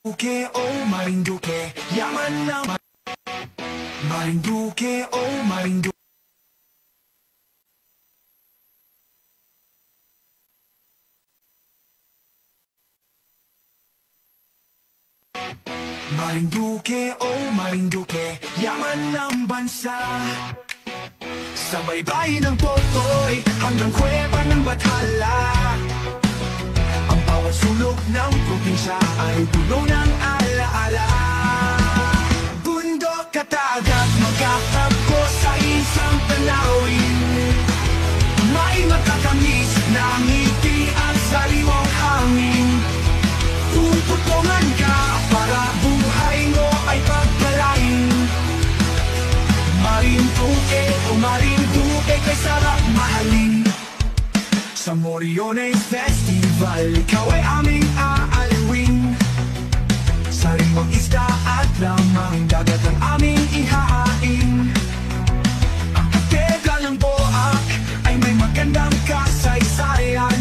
Marinduque, oh Marinduque, yaman na Marinduque, oh Marinduque. Marinduque, oh Marinduque, yaman ng bansa. Sa baybay ng Potoy, hanggang kuweba ng Bathala. Ang bawat sulok ng probinsya ay puno ng alaala. Bundok at dagat magkatagpo sa isang tanawin. May matatamis na ngiti at sariwang hangin. Puputungan ka para buhay mo ay pagpalain. Marinduque, o Marinduque, kay sarap mahalin. Sa Moriones Festival, ikaw ay aming aalawin. Sariwang isda at lamang dagat ang aming ihahain. Ang katega ng Boak ay may magandang kasaysayan.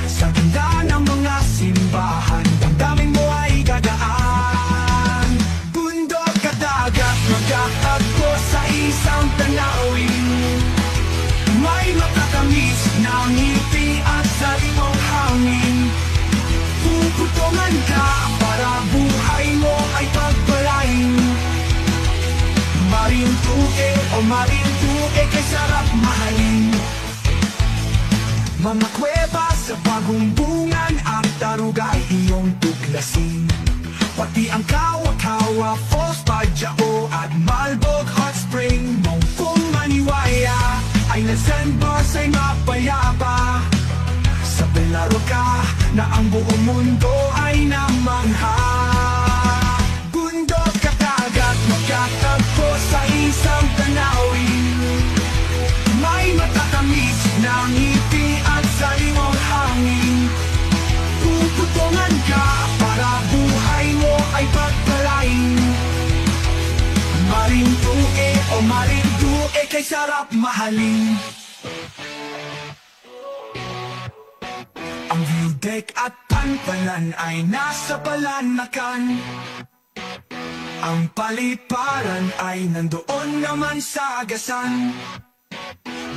Sa ganda ng mga simbahan, damdamin mo ay gadaan. Bundok at dagat magkatagpo sa isang tanawin. May matatamis na ngiti at sariwang hangin. Puputungan ka para buhay mo ay pagpalain. Marinduque, o Marinduque, kay sarap mahalin. Mga kuweba sa bagong bungan at daruga ay iyong tuklasin. Pati ang Kawa-Kawa Falls, Padyao at Malbog Hot Spring. Mongkong Maniwaya ay na-sandbars ay mapayapa. Sa Belaro ka na ang buong mundo ay namangha. Bundok at dagat magkatagpo sa isang tanawin. May matatamis na ngiti at sariwang hangin. Puputungan ka para buhay mo ay pagpalain. Marinduque, o Marinduque, kay sarap mahalin. Ang view deck at panpalan ay nasa Balanacan. Ang paliparan ay nandoon naman sa Agasan.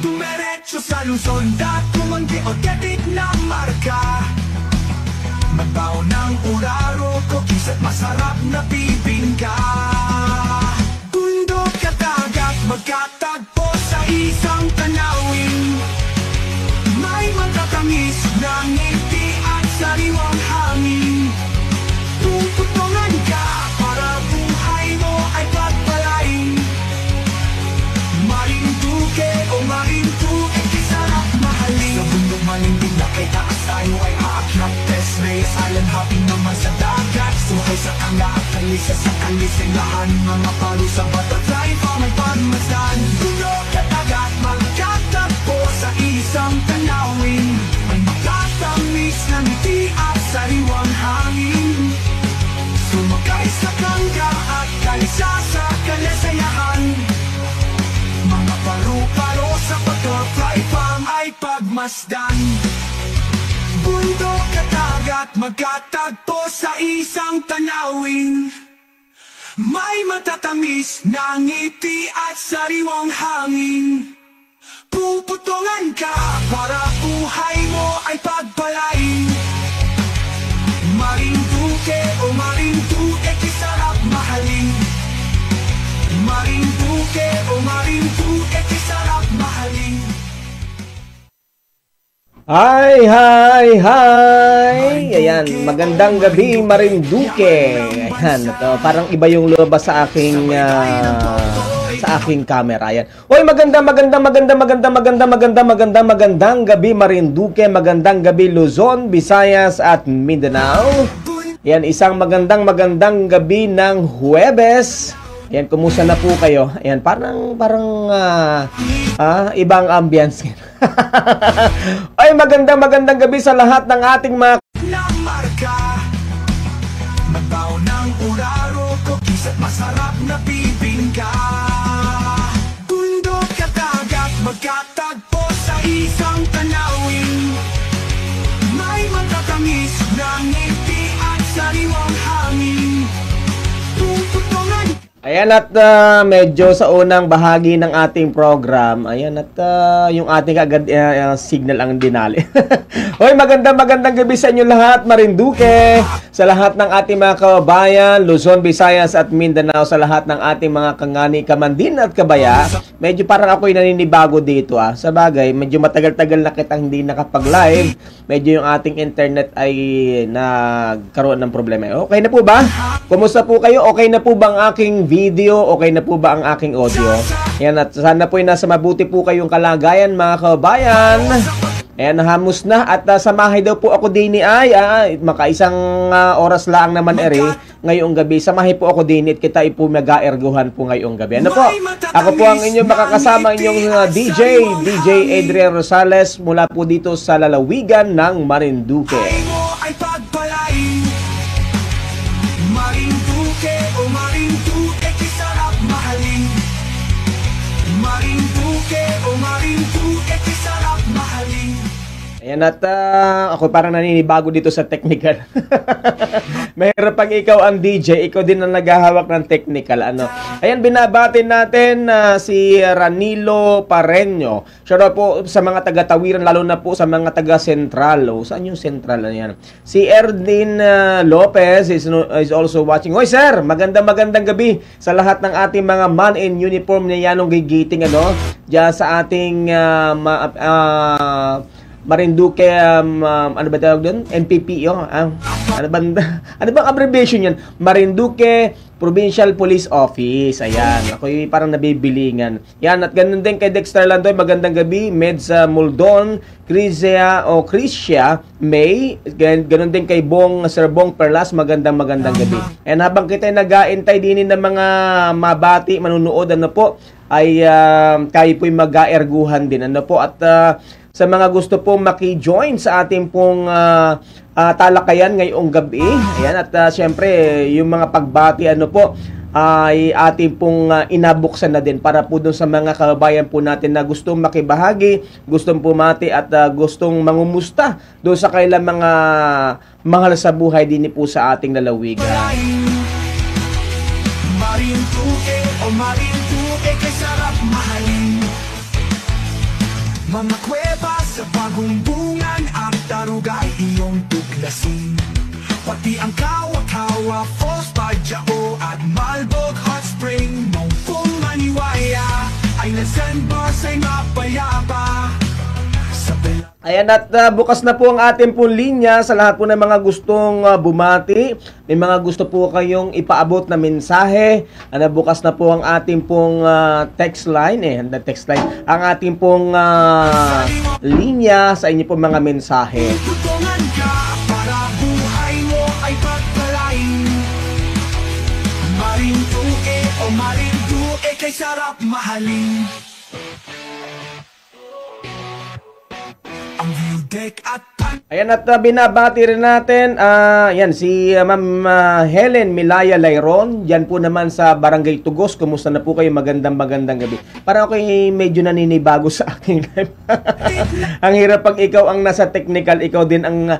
Dumiretso sa Luzon, Datumanggi o Getik na marka. Magbaw ng uraro, cookies at masarap na bibingka. Bundok at dagat magkatagpo sa isang tanawin. May matatamis na ngiti at sariwang hangin. Puputungan ka para buhay mo ay pagpalain. Marinduque, o Marinduque, kay sarap mahalin. Sa bundok malinding na kay taas tayo ay aakyat. Reyes Island, hopping naman sa dagat. Suhay sa kanga at kalisa sa kalisinahan. Mga palo sa butterfly farm ay pagmasdan. Bundok at dagat magkatagpo sa isang tanawin. May makatamis na ngiti at sariwang hangin. Sumakay sa kanga at kalisa sa kalisayahan. Mga paru-paro sa butterfly farm ay pagmasdan. Bundok at dagat magkatagpo sa isang tanawin. May matatamis na ngiti at sariwang hangin. Puputungan ka para buhay mo ay pagpalain. Marinduque, o Marinduque, kay sarap mahalin. Marinduque, o Marinduque, kay sarap mahalin. Hi, hi, hi! Ayan, magandang gabi, Marinduque. Ayan, ito, parang iba yung lumabas sa aking camera. Ayan. Hoy, magandang gabi, Marinduque. Magandang gabi, Luzon, Visayas at Mindanao. Ayan, isang magandang gabi ng Huwebes. Ayan, kumusta na po kayo? Ayan, parang ibang ambience. Ay, magandang gabi sa lahat ng ating mga magbaw ng uraro, cookies at masarap na bibingka. Bundok at dagat magkatagpo sa isang tanawin. May matatamis na ngiti at sariwang hangin. Ayan at medyo sa unang bahagi ng ating program, ayan at yung ating agad signal ang dinali. Hoy, magandang gabi sa inyo lahat, Marinduque, sa lahat ng ating mga kababayan, Luzon, Visayas at Mindanao, sa lahat ng ating mga kangani, kamandin at kabaya. Medyo parang ako'y naninibago dito Sa bagay, medyo matagal-tagal na kitang hindi nakapag-live. Medyo yung ating internet ay nagkaroon ng problema. Okay na po ba? Kumusta po kayo? Okay na po ba ang aking video? Okay na po ba ang aking audio? Ayan, at sana po ay nasa mabuti po kayong kalagayan mga kababayan. Ayan, hamos na at samahay daw po ako din makaisang oras lang naman ngayong gabi. Samahay po ako din at kita po mag-aerguhan po ngayong gabi. Ano po? Ako po ang inyong makakasama, inyong DJ Adrian Rosales mula po dito sa lalawigan ng Marinduque. Marinduque o Marinduque, kisarap mahalin. Marinduque o Marinduque, kisarap mahalin. Ayan at ako parang naninibago dito sa technical. Mahirap pag ikaw ang DJ, ikaw din ang naghahawak ng technical. Ayan, binabati natin si Ranilo Pareño. Shout po sa mga taga-Tawiran, lalo na po sa mga taga-Central. Saan yung Central? Ayan. Si Erdin Lopez is also watching. Hoy sir, magandang gabi sa lahat ng ating mga man in uniform na yanong gigiting diyan sa ating Marinduque, ano ba tawag doon? NPP yung, ano bang abbreviation yan? Marinduque Provincial Police Office. Ayan, ako'y parang nabibilingan. Yan, at ganun din kay Dexter Landoy, magandang gabi. Meds Muldon, Crisia May, ganun din kay Sir Bong Perlas, magandang gabi. And habang kita nag-aintay din ng mga mabati, manunood, ay kayo po'y mag-aerguhan din. At sa mga gusto pong maki-join sa ating pong talakayan ngayong gabi. Ayan, at syempre, yung mga pagbati ay ating pong inabuksan na din para po dun sa mga kababayan po natin na gustong makibahagi, gustong pumati at gustong mangumusta doon sa kailang mga mahal sa buhay din po sa ating lalawigan. Marinduque o Marinduque, kisarap mahalin. Mga kuweba sa bagong bungan, ang daruga ay iyong tuklasin. Pati ang Kawa-Kawa, Falls, Pajao at Malbog Hot Spring. Nung pumaniwaya ay nasanbas ay mapayapa. Ayan, at bukas na po ang ating pong linya sa lahat po ng mga gustong bumati. May mga gusto po kayong ipaabot na mensahe. Bukas na po ang ating pong text line. Ang ating pong linya sa inyo pong mga mensahe. Tutungan ka para buhay mo ay pagpalain. Marinduque o Marinduque, kay sarap mahalin. Ayan, at binabati rin natin yan si Ma'am Helen Milaya Layron. Diyan po naman sa Barangay Tugos. Kumusta na po kayo? Magandang gabi. Para ako medyo naninibago sa aking live. Ang hirap pag ikaw ang nasa technical, ikaw din ang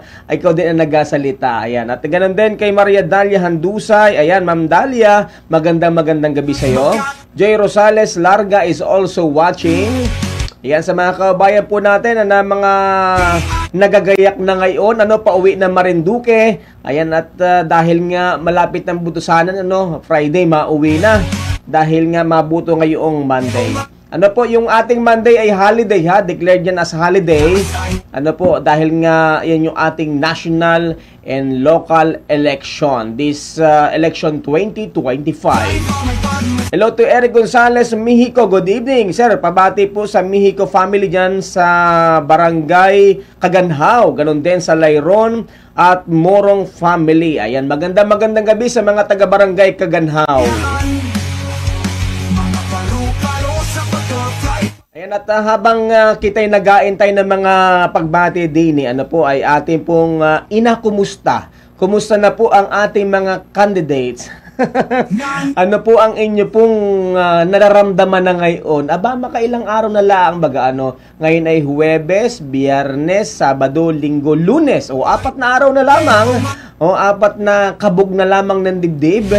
nagasalita. Ayan, at ganoon din kay Maria Dalia Handusay. Ayan, Ma'am Dalia, magandang gabi sa iyo. Joy Rosales Larga is also watching. Yan sa mga kabayan po natin na mga nagagayak na ngayon, pauwi na Marinduque. Ayan, at dahil nga malapit ng butusanan, Friday mauwi na. Dahil nga mabuto ngayong Monday. Yung ating Monday ay holiday declared yan as holiday. Dahil nga yan yung ating national and local election. This election 2025. Hello to Eric Gonzalez, Mexico. Good evening, sir. Pabati po sa Mexico family dyan sa Barangay Kaganhaw. Ganon din sa Layron at Morong family. Ayan, magandang gabi sa mga taga-Barangay Kaganhaw. Ayan, at habang kita'y nag-aintay ng mga pagbati din, ay ating pong inakumusta. Kumusta na po ang ating mga candidates? Ano po ang inyo pong nararamdaman na ngayon? Makailang araw na lang ngayon ay Huwebes, Biyernes, Sabado, Linggo, Lunes. 4 na araw na lamang. 4 na kabog na lamang ng dibdib.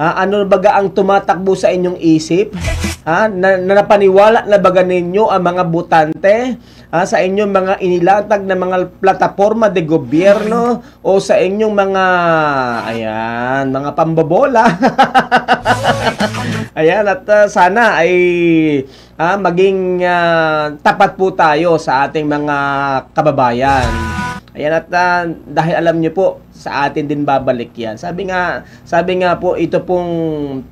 Ano baga ang tumatakbo sa inyong isip? Napaniwala na baga ninyo ang mga botante sa inyong mga inilatag na mga plataforma de gobyerno o sa inyong mga mga pambobola? Ayan, at sana ay maging tapat po tayo sa ating mga kababayan. Ayan, at dahil alam niyo po, sa atin din babalik yan. Sabi nga po, ito pong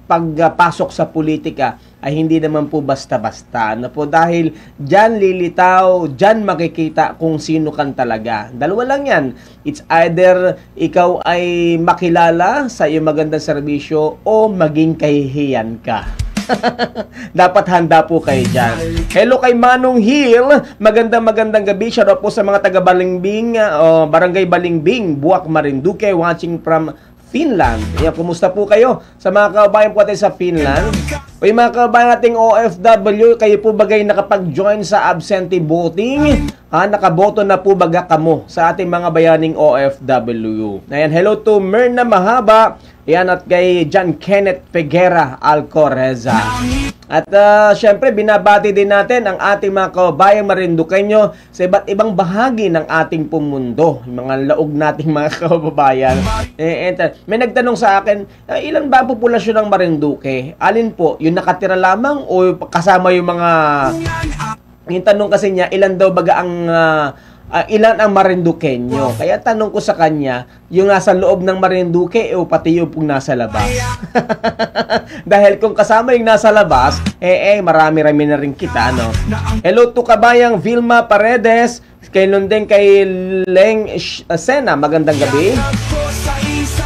pagpasok sa politika ay hindi naman po basta-basta. Ano po, dahil dyan lilitaw, dyan makikita kung sino kan talaga. Dalawa lang yan. It's either ikaw ay makilala sa iyong magandang serbisyo o maging kahihiyan ka. Dapat handa po kayo dyan. Hello kay Manong Hill. Magandang gabi. Shoutout po sa mga taga Balingbing, Barangay Balingbing, Buwak, Marinduque, watching from Finland. Ayan, kumusta po kayo sa mga kababayan po natin sa Finland? O yung mga kababayan nating OFW, kayo po bagay nakapag-join sa absentee voting? Nakaboto na po baga kamo sa ating mga bayaning OFW. Ayan, hello to Myrna Mahaba. Ayan, at kay John Kenneth Figuera Alcoreza. At syempre, binabati din natin ang ating mga kababayang Marinduqueño sa iba't ibang bahagi ng ating mundo. Yung mga laog nating mga kababayan. May nagtanong sa akin, ilan ba ang populasyon ng Marinduque? Alin po? Yung nakatira lamang o kasama yung mga... Yung tanong kasi niya, ilan daw baga ang... ilan ang Marinduqueño? Kaya tanong ko sa kanya, yung nasa loob ng Marinduque o pati yung pong nasa labas? Dahil kung kasama yung nasa labas, marami-rami na rin kita, no? Hello to kabayang Vilma Paredes, kay Lundeng, kay Leng Sena, magandang gabi.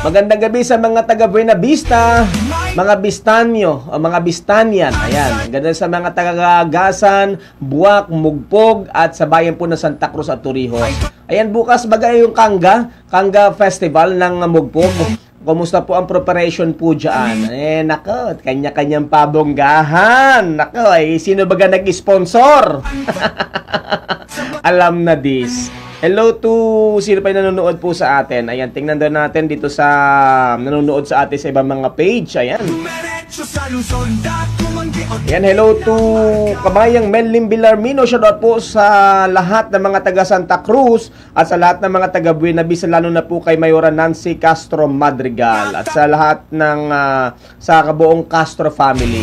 Magandang gabi sa mga taga Buena Vista, mga Bistanyo, o mga Bistanian. Ayan, ganda sa mga taga-Gasan, Buwak, Mugpog, at sa bayan po ng Santa Cruz at Torrijos. Ayan, bukas bagay yung Kanga Festival ng Mugpog. Kumusta po ang preparation po dyan? Nako, kanya-kanyang pabonggahan. Nako, sino baga nag-sponsor? Alam na this. Hello to sino pa yung nanonood po sa atin. Ayan, tingnan doon natin dito sa nanonood sa atin sa ibang mga page. Ayan. Ayan, hello to kabayang Mellim Villarmino. Shoutout po sa lahat ng mga taga Santa Cruz at sa lahat ng mga taga Buena Vista, lalo na po kay Mayora Nancy Castro Madrigal at sa lahat ng sa kabuong Castro family.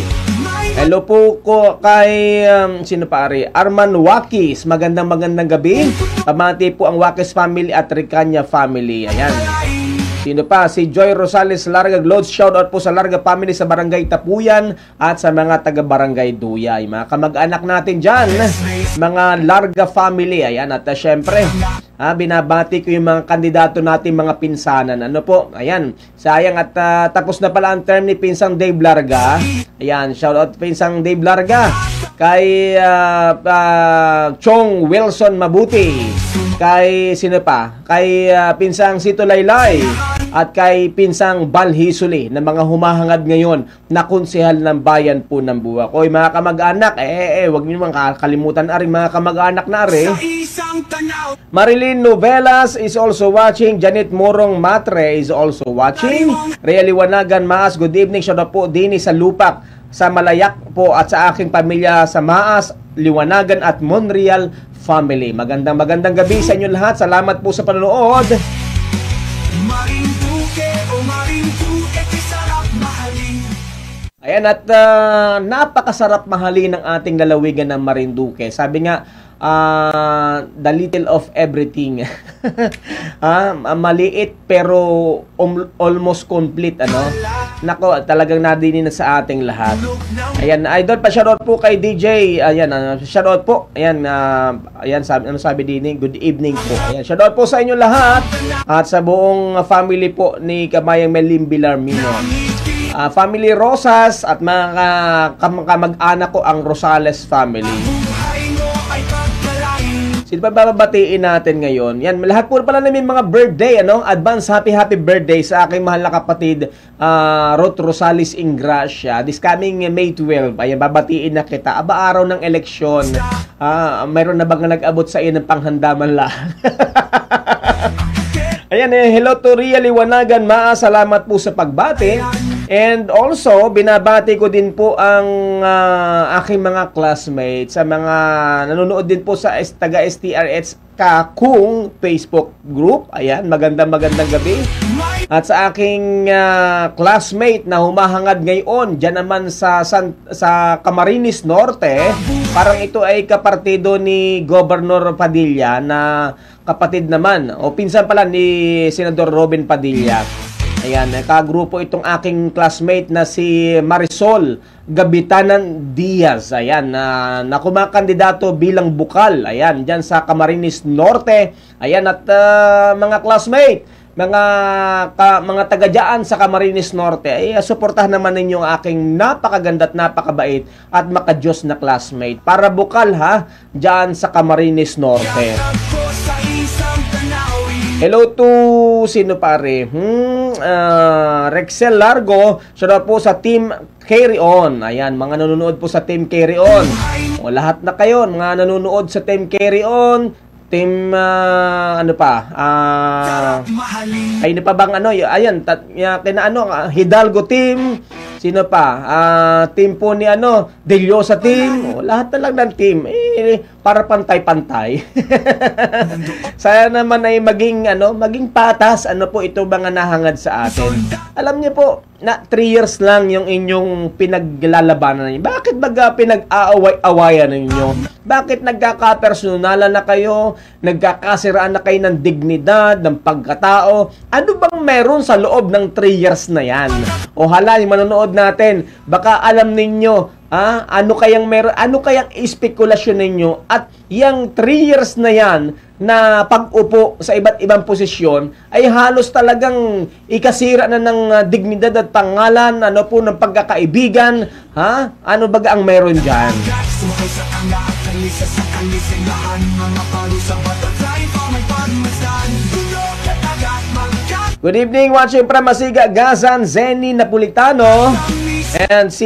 Hello po ko kay sino pa ari? Arman Wakis. Magandang gabi. Pamati po ang Wakis family at Ricanya family. Ayan. Sino pa? Si Joy Rosales Larga Glodes. Shoutout po sa Larga family sa Barangay Tapuyan at sa mga taga Barangay Duyay. Mga kamag-anak natin dyan, mga Larga family. Ayan. At syempre, binabati ko yung mga kandidato natin, mga pinsanan. Ano po? Ayan. Sayang at tapos na pala ang term ni Pinsang Dave Larga. Ayan. Shoutout Pinsang Dave Larga. Kay Chong Wilson Mabuti. Kay sino pa? Kay Pinsang Sito Laylay. At kay Pinsang Balhisuli na mga humahangad ngayon na konsehal ng bayan po ng Buwak. Oy mga kamag-anak, wag niyo naman kakalimutan na rin mga kamag-anak na rin. Marilyn Novelas is also watching. Janet Morong Matre is also watching. Rea Liwanagan Maas, good evening. Shout out po din sa Lupak, sa Malayak po at sa aking pamilya sa Maas, Liwanagan at Monreal family. Magandang gabi sa inyo lahat. Salamat po sa panonood. Ayan, at napakasarap mahalin ng ating lalawigan ng Marinduque. Sabi nga, the little of everything. Maliit pero almost complete, ano? Nako, talagang nadinin na sa ating lahat. Ayan, idol, pa-shoutout po kay DJ. Ayan, shoutout po. Ayan, ayan sabi din, good evening po. Ayan, shoutout po sa inyo lahat at sa buong family po ni Kabayang Mellim Villarmino. Family Rosas at mga kamag-anak ko ang Rosales family. Sino pa babatiin natin ngayon? Yan, lahat po pala namin mga birthday, ano? Advance happy birthday sa aking mahal na kapatid, Ruth Rosales Ingracia. This coming May 12, ayan, babatiin na kita. Aba, araw ng eleksyon. Mayroon na bang nag-abot sa iyo ng panghanda man lang? Ayan, hello to Ria Liwanagan, salamat po sa pagbati. And also, binabati ko din po ang aking mga classmates sa mga nanonood din po sa taga STRH Kakung Facebook group. Ayan, magandang gabi. At sa aking classmate na humahangad ngayon dyan naman sa Camarines Norte, parang ito ay kapartido ni Governor Padilla na kapatid naman o pinsan pala ni Senador Robin Padilla. Ayan, kagrupo itong aking classmate na si Marisol Gabitanan Diaz. Ayan, na kumakandidato bilang bukal. Ayan, dyan sa Camarines Norte. Ayan, at mga classmate, mga taga-dyan sa Camarines Norte, ay suportahan naman ninyo ang aking napakaganda at napakabait at makadiyos na classmate. Para bukal ha, dyan sa Camarines Norte. Hello to sino pare? Rexel Largo, siya po sa Team Carry On. Ayan, mga nanonood po sa Team Carry On. O, lahat na kayo, mga nanonood sa Team Carry On. Team, ano pa? Ay, pa bang ano? Ayan, Hidalgo Team. Sino pa? Team po ni Deliosa Team. O, lahat na lang ng team. Para pantay-pantay. Sana naman ay maging patas. Ano po ito mga nahangad sa atin. Alam niyo po, na 3 years lang yung inyong pinaglalabanan ninyo. Bakit baga pinag-aaway-awayan ninyo? Bakit nagkakapersonalan na kayo? Nagkakasiraan na kayo ng dignidad, ng pagkatao? Ano bang meron sa loob ng 3 years na yan? O hala, yung manonood natin, baka alam ninyo, ano kayang espekulasyon ninyo at yung 3 years na yan na pag-upo sa iba't ibang posisyon ay halos talagang ikasira na ng dignidad at pangalan, ng pagkakaibigan, ano baga ang meron dyan? Good evening, watching from Masiga, Gazan, Zeni Napolitano. And si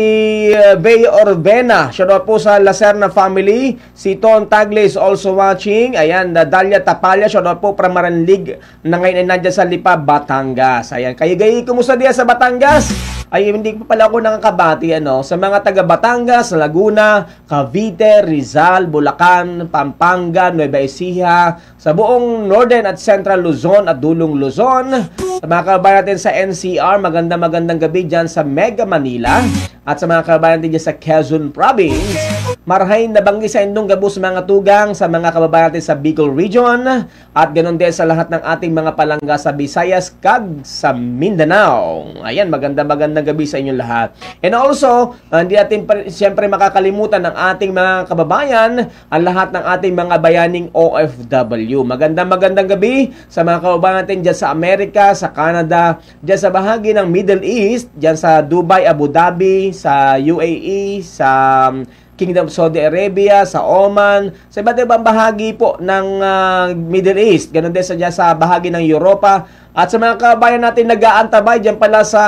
Bey Orvena, siya po sa Lacerna family. Si Ton Tagle is also watching. Ayan, Dalia Tapalya, siya po from Maranlig na ngayon ay nandiyan sa Lipa, Batangas. Ayan, kayo kumusta diya sa Batangas? Ay, hindi pa pala ako nakakabati, sa mga taga Batangas, Laguna, Cavite, Rizal, Bulacan, Pampanga, Nueva Ecija, sa buong Northern at Central Luzon at Dulong Luzon. Sa mga kabayan natin sa NCR, magandang gabi dyan sa Mega Manila. At sa mga kabayan natin dyan sa Quezon Province, marhay nabanggi sa indong gabo sa mga tugang sa mga kababayan natin sa Bicol Region. At ganoon din sa lahat ng ating mga palangga sa Visayas, kag sa Mindanao. Ayan, magandang gabi sa inyong lahat. And also, hindi natin siyempre makakalimutan ng ating mga kababayan, ang lahat ng ating mga bayaning OFW. Magandang gabi sa mga kababayan natin dyan sa Amerika, sa Canada, dyan sa bahagi ng Middle East, dyan sa Dubai, Abu Dhabi, sa UAE, sa Kingdom of Saudi Arabia, sa Oman, sa iba't ibang bahagi po ng Middle East. Ganon din sa bahagi ng Europa. At sa mga kabayan natin nag-aantabay dyan pala sa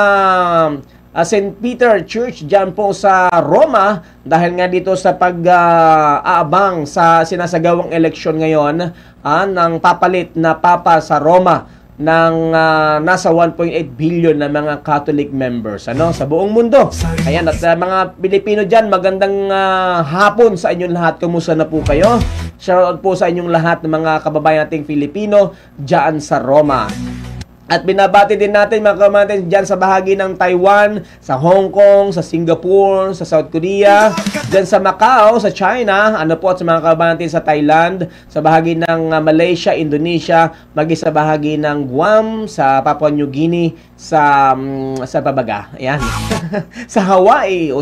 St. Peter Church dyan po sa Roma, dahil nga dito sa pag-aabang sa sinasagawang eleksyon ngayon ng papalit na papa sa Roma ng nasa 1.8 billion na mga Catholic members sa buong mundo. Ayan, at mga Pilipino dyan, magandang hapon sa inyong lahat. Kumusta na po kayo? Shoutout po sa inyong lahat ng mga kababayan nating Filipino dyan sa Roma. At binabati din natin mga kababayan dyan sa bahagi ng Taiwan, sa Hong Kong, sa Singapore, sa South Korea, dyan sa Macau, sa China, at sa mga kababayan natin sa Thailand, sa bahagi ng Malaysia, Indonesia, maging sa bahagi ng Guam, sa Papua New Guinea, sa Babaga. Ayan. sa Hawaii,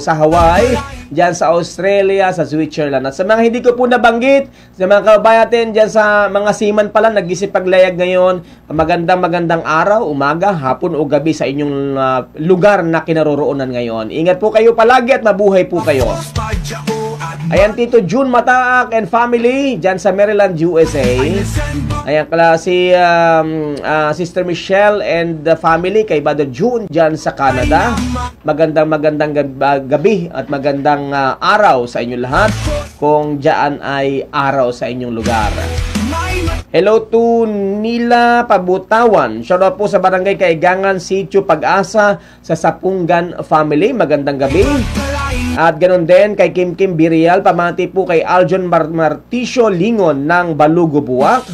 dyan sa Australia, sa Switzerland. At sa mga hindi ko po nabanggit, sa mga kababayan natin dyan sa mga seaman pala, nag-isipaglayag ngayon, magandang araw, umaga, hapon o gabi sa inyong lugar na kinaroroonan ngayon. Ingat po kayo palagi at mabuhay po kayo. Ayan, Tito June Mataak and family dyan sa Maryland, USA. Ayan, si Sister Michelle and the family kay Brother June dyan sa Canada. Magandang gabi at magandang araw sa inyong lahat kung dyan ay araw sa inyong lugar. Hello to Nila Pabutawan. Shout out po sa Barangay Kaigangan, Sitio Pag-asa sa Sapungan Family. Magandang gabi. At ganoon din kay Kim Kim Birial. Pamati po kay Aljon Marticio Lingon ng Balugo, Buwak.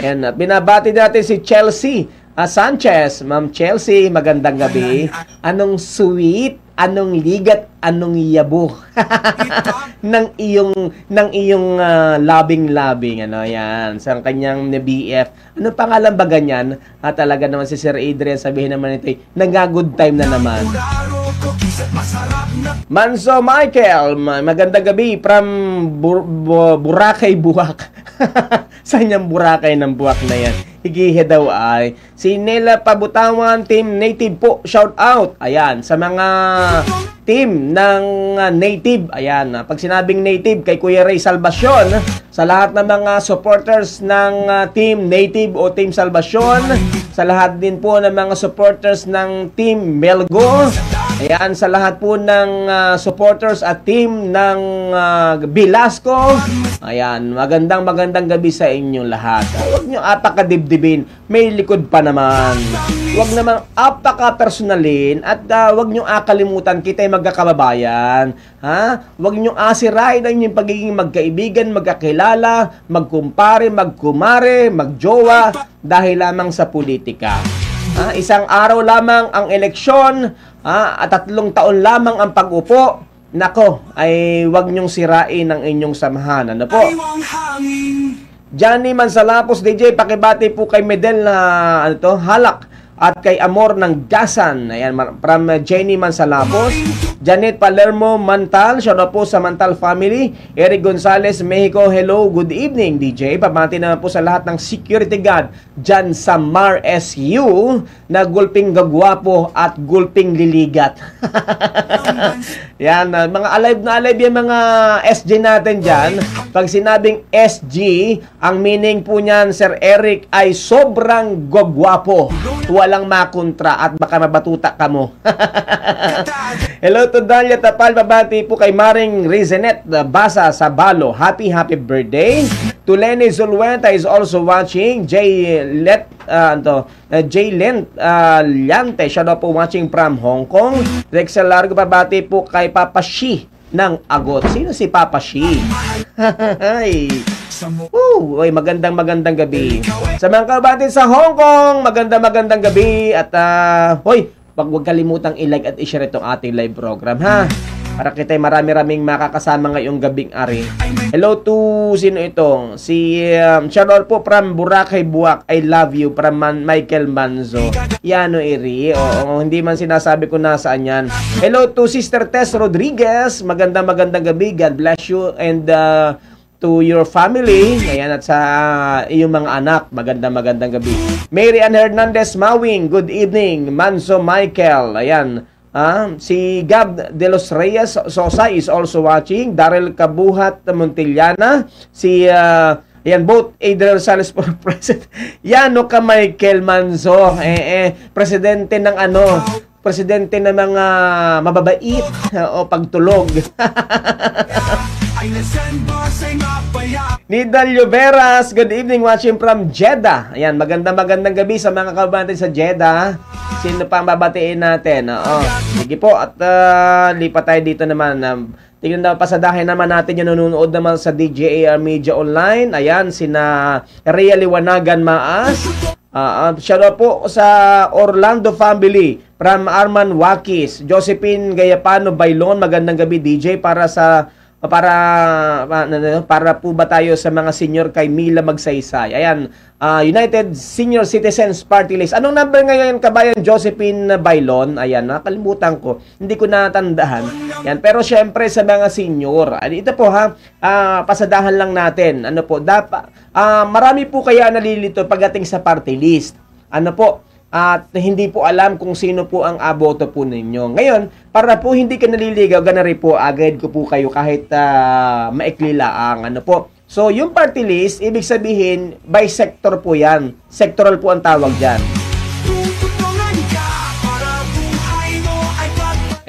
Ayan, at binabati natin si Chelsea Sanchez. Ma'am Chelsea, magandang gabi. Anong sweet, anong ligat, anong yabo ng iyong labing-labing, ano yan, sa kanyang BF. Ano pangalan ba ganyan? Talaga naman si Sir Adrian, sabihin naman ito, nag-good time na naman. Manso Michael, magandang gabi from Boracay, Buwak. Saan yung Boracay ng Buwak na yan? Higihe daw ay. Si Nela Pabutawan, Team Native po, shout out. Ayan, sa mga team ng Native. Ayan, pag sinabing Native, kay Kuya Ray Salvacion, sa lahat ng mga supporters ng Team Native o Team Salvacion, sa lahat din po ng mga supporters ng Team Melgo, ayan, sa lahat po ng supporters at team ng Velasco, ayan, magandang gabi sa inyong lahat. Huwag nyo apakadibdibin, may likod pa naman. Huwag naman apaka-personalin at huwag nyo akalimutan kita'y magkakababayan. Ha? Huwag nyo asirain ang inyong pagiging magkaibigan, magkakilala, magkumpare, magkumare, magjowa dahil lamang sa politika. Isang araw lamang ang eleksyon, at 3 taon lamang ang pag-upo. Nako, ay huwag nyong sirain ang inyong samahan. Ano po? Johnny Mansalapos, DJ, pakibati po kay Medel na Halak at kay Amor ng Gasan. Ayan, from Jenny Mansalapos. Janet Palermo Mantal, shout out po sa Mantal family. Eric Gonzalez, Mexico, hello, good evening DJ. Pabati naman po sa lahat ng security guard dyan sa Mar SU na gulping gagwapo at gulping liligat. Yan, mga alive na alive yung mga SG natin dyan. Pag sinabing SG, ang meaning po niyan, Sir Eric, ay sobrang gagwapo. Walang makontra at baka mabatuta ka mo. Hello to Dalia Tapal, babati po kay Maring Rizenet Basa sa Balo. Happy birthday. To Lenny Zulwenta is also watching. Jay Lent Liante, siya daw po watching from Hong Kong. Rexel Largo, babati po kay Papa Shi ng Agot. Sino si Papa Shi? Oy, magandang gabi. Sa mga kabati sa Hong Kong, magandang gabi. At hoy, huwag kalimutang i-like at i-share itong ating live program, ha? Para kita'y marami-raming makakasama ngayong gabing ari. Hello to, sino ito? Si Sharon po from Boracay, Buwak. I love you from Michael Manzo. Yano iri. Oo, hindi man sinasabi ko nasaan yan. Hello to Sister Tess Rodriguez. Magandang gabi. God bless you and to your family. Ayan, at sa iyong mga anak. Magandang gabi. Mary Ann Hernandez Mawing, good evening. Manso Michael, ayan. Si Gab de los Reyes Sosa is also watching. Daryl Kabuhat Montillana. Si ayan, both Adrian Rosales for president. Yan, no ka Michael Manso. Presidente ng presidente ng mga mababait o pagtulog. Nidalio Veras, good evening, watching from Jeddah. Ayan, magandang gabi sa mga kabante sa Jeddah. Sino pa ang babatiin natin? Sige po, at lipat tayo dito naman. Tingnan na, pasadahin naman natin yung nanonood naman sa DJAR Media Online. Ayan, sina Rhea Liwanagan Maas. Shout po sa Orlando family from Arman Wakis. Josephine Gayapano Bailon, magandang gabi DJ. Para po ba tayo sa mga senior kay Mila Magsaysay. Ayan, United Senior Citizens Party List. Anong number ngayon, kabayan Josephine Bailon? Ayan, nakalimutan ko. Hindi ko natandaan. Ayan, pero syempre sa mga senior. Ito po ha, pasadahan lang natin. Ano po, marami po kaya nalilito pagdating sa party list. Ano po, at hindi po alam kung sino po ang aboto po ninyo. Ngayon, para po hindi ka naliligaw, ganari po, agad ko po kayo kahit maikli laang. Ano po? So, yung party list, ibig sabihin, by sector po yan. Sectoral po ang tawag dyan.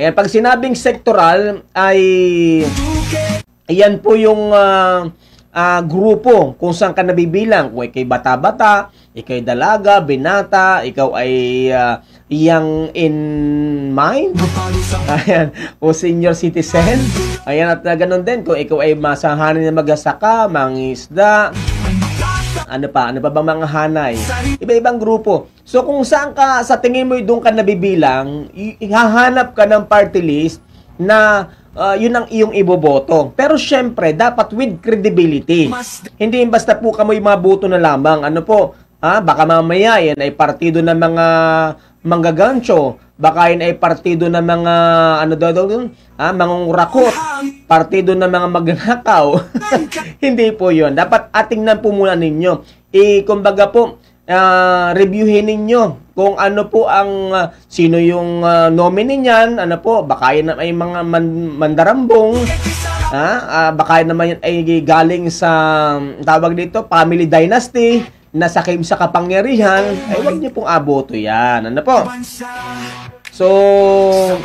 Ayan, pag sinabing sectoral, ay ayan po yung grupo kung saan ka nabibilang. Kung ikay bata-bata, ikay dalaga, binata, ikaw ay young in mind, ayan, o senior citizen. Ayan, at ganun din kung ikaw ay masahanin na magsasaka, mangisda, ano pa bang mga hanay? Iba-ibang grupo. So kung saan ka, sa tingin mo doon ka nabibilang, ihahanap ka ng party list na yun ang iyong iboboto. Pero syempre, dapat with credibility. Hindi basta po kamoy maboto na lamang. Ano po, baka mamaya yan ay partido ng mga manggagancho, baka yan ay partido ng mga mangungurakot, partido ng mga magnakaw. Hindi po yun. Dapat atingnan po muna ninyo. Kumbaga po, reviewin ninyo kung ano po ang sino yung nominee niyan, ano po, baka yan ay mga mandarambong, baka yan naman yan ay galing sa tawag dito, family dynasty, nasakim sa kapangyarihan, ay wag niyo pong aboto yan. Ano po? So,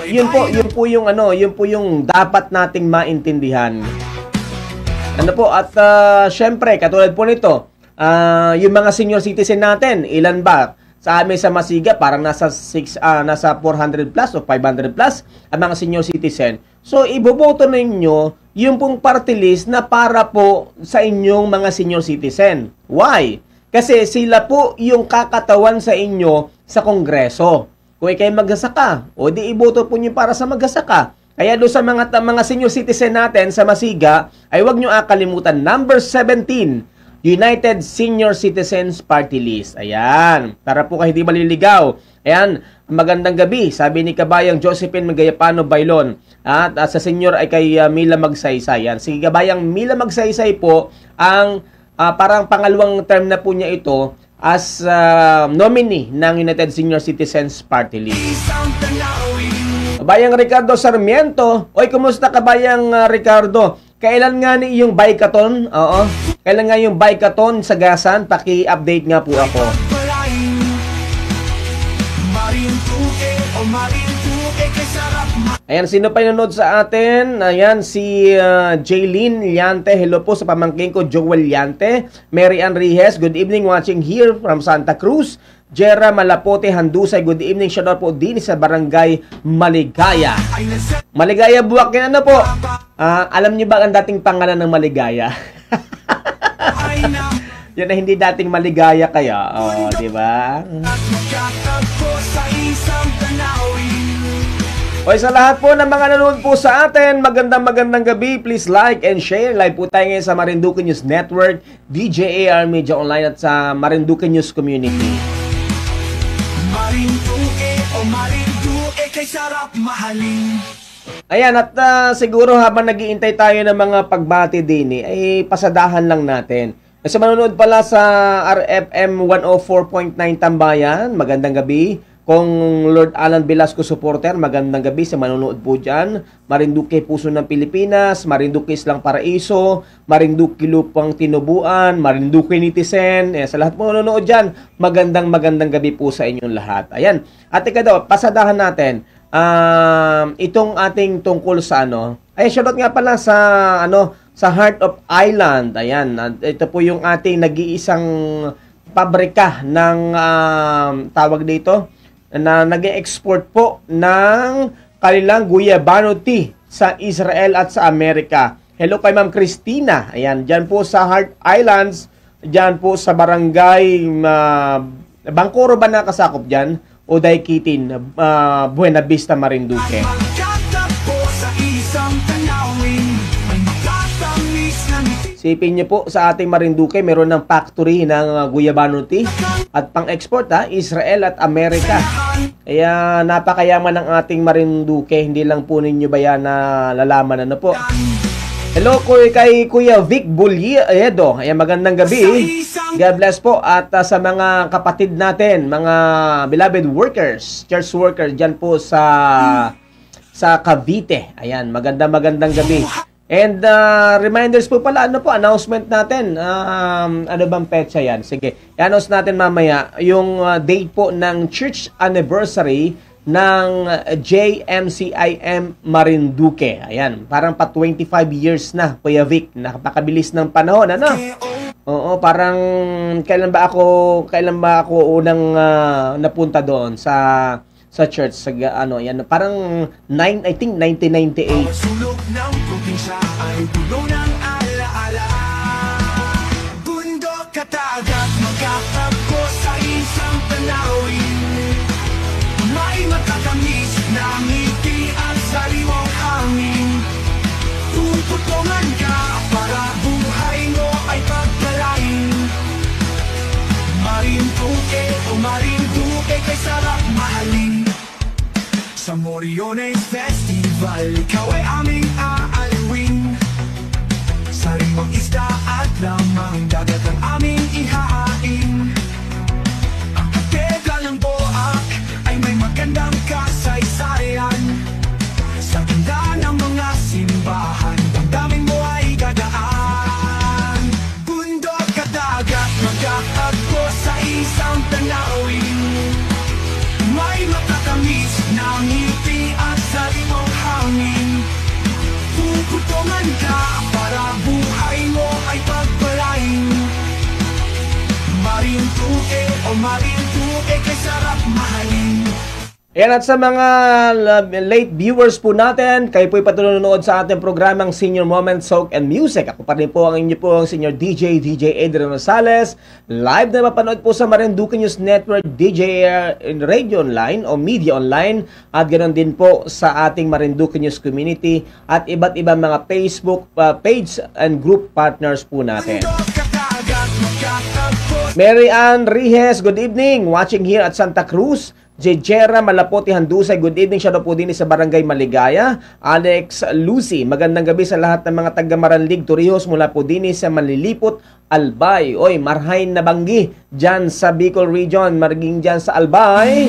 yun po yung dapat nating maintindihan. Ano po? At syempre, katulad po nito, yung mga senior citizen natin, ilan ba? Sa amin sa Masiga, parang nasa 400 plus o 500 plus ang mga senior citizen. So, iboboto ninyo yung pong party list na para po sa inyong mga senior citizen. Why? Kasi sila po yung kakatawan sa inyo sa Kongreso. Kung ikay magsasaka, o di iboto po nyo para sa magsasaka. Kaya doon sa mga senior citizen natin sa Masiga, ay huwag nyo akalimutan, number 17, United Senior Citizens Party List. Ayan, para po kayo hindi maliligaw. Ayan, magandang gabi, sabi ni Kabayang Josephine Magayapano Bailon. At sa senior ay kay Mila Magsaysay. Ayan, si Kabayang Mila Magsaysay po ang parang pangalawang term na po niya ito as nominee ng United Senior Citizens Party List. Kabayang Ricardo Sarmiento. Oy, kumusta Kabayang Ricardo? Kailan nga ni yung Bikaton? Oo. Kailan nga yung Bikaton sa Gasan? Paki-update nga po ako. Ayan, sino pa yung nanood sa atin? Ayan, si Jaylene Llante. Hello po sa pamangkin ko, Joel Llante. Mary Ann Rihes, good evening, watching here from Santa Cruz. Jera Malapote Handusay, good evening. Shoutout po din sa Barangay Maligaya. Maligaya Buwakin, ano po? Alam niyo ba ang dating pangalan ng Maligaya? Yan na hindi dating Maligaya kaya. Oh, di ba? Okay, sa lahat po ng mga nanonood po sa atin, magandang gabi. Please like and share. Live po tayo ngayon sa Marinduque News Network, DJAR Media Online at sa Marinduque News Community. Marinduque, kay sarap mahalin. Ayan, at siguro habang nag-iintay tayo ng mga pagbati din, ay pasadahan lang natin. Sa manonood pala sa RFM 104.9 Tambayan, magandang gabi. Kung Lord Alan Velasco supporter, magandang gabi sa manonood po dyan. Marinduque Puso ng Pilipinas, Marinduque Islang Paraiso, Marinduque Lupang Tinubuan, Marinduque Nitizen. Sa lahat po manonood dyan, magandang gabi po sa inyong lahat. Ayan. At ika daw, pasadahan natin itong ating tungkol sa ay shoutout nga pala sa sa Heart of Island. Ayan. Ito po yung ating nag-iisang pabrika ng tawag dito na nag-export po ng kanilang guyabano tea sa Israel at sa Amerika. Hello kay Ma'am Christina. Ayan, dyan po sa Heart Islands, dyan po sa barangay Bangkoro ba nakasakop dyan? O Daikitin, Buena Vista, Marinduque. Sipin niyo po sa ating Marinduque, meron ng factory ng guyabano tea at pang-export Israel at Amerika. Kaya napakayaman ng ating Marinduque, hindi lang po ninyo ba yan na lalaman po. Hello kay Kuya Vic Bulyedo. Ayan, magandang gabi. God bless po at sa mga kapatid natin, mga beloved workers, church workers dyan po sa Cavite. Ayan, magandang gabi. And reminders po pala, announcement natin. Ano bang petsa yan? Sige, i-announce natin mamaya yung date po ng church anniversary ng JMCIM Marinduque. Ayan, parang pa 25 years na, Kuya Vic. Napakabilis ng panahon, ano? Oo, parang kailan ba ako unang napunta doon sa church sa ano, yan, parang I think 1998. Sulok ng probinsya ay puno ng alaala. Bundok at dagat magkatagpo sa isang tanawin. May matatamis na ngiti at sariwang hangin. Tututungan ka para buhay mo ay pagpalain. Marinduque o Marinduque kay sarap mahalin. Sa Moriones Festival, ikaw ay aming aalawin. Sariwang isda at lamang dagat ang aming ihahain. Ang katedral ng Boac ay may magandang kasaysayan. Sa ganda ng mga simbahan, damdamin mo ay gadaan. Bundok at dagat magkatagpo sa isang tanawin. May matatamis na ngiti at sariwang hangin. Puputungan ka para buhay mo ay pagpalain. Marinduque o Marinduque kay sarap mahalin. Ayan, at sa mga late viewers po natin, kayo po'y patuloy nanonood sa ating programang Senior Moment, Soak and Music. Ako pa rin po ang inyo po ang Senior DJ Adrian Rosales. Live na mapanood po sa Marinduque News Network, DJ Radio Online o Media Online. At ganoon din po sa ating Marinduque News Community at iba't ibang mga Facebook page and group partners po natin. Mary Ann Rihes, good evening. Watching here at Santa Cruz. Jejera Malapoti Handusay, good evening. Siya po din sa Barangay Maligaya. Alex Lucy, magandang gabi sa lahat ng mga taga Maranlig, Torrijos, mula po din sa Manlilipot, Albay. Oy, Marhain Nabanggi, dyan sa Bicol Region, mariging dyan sa Albay,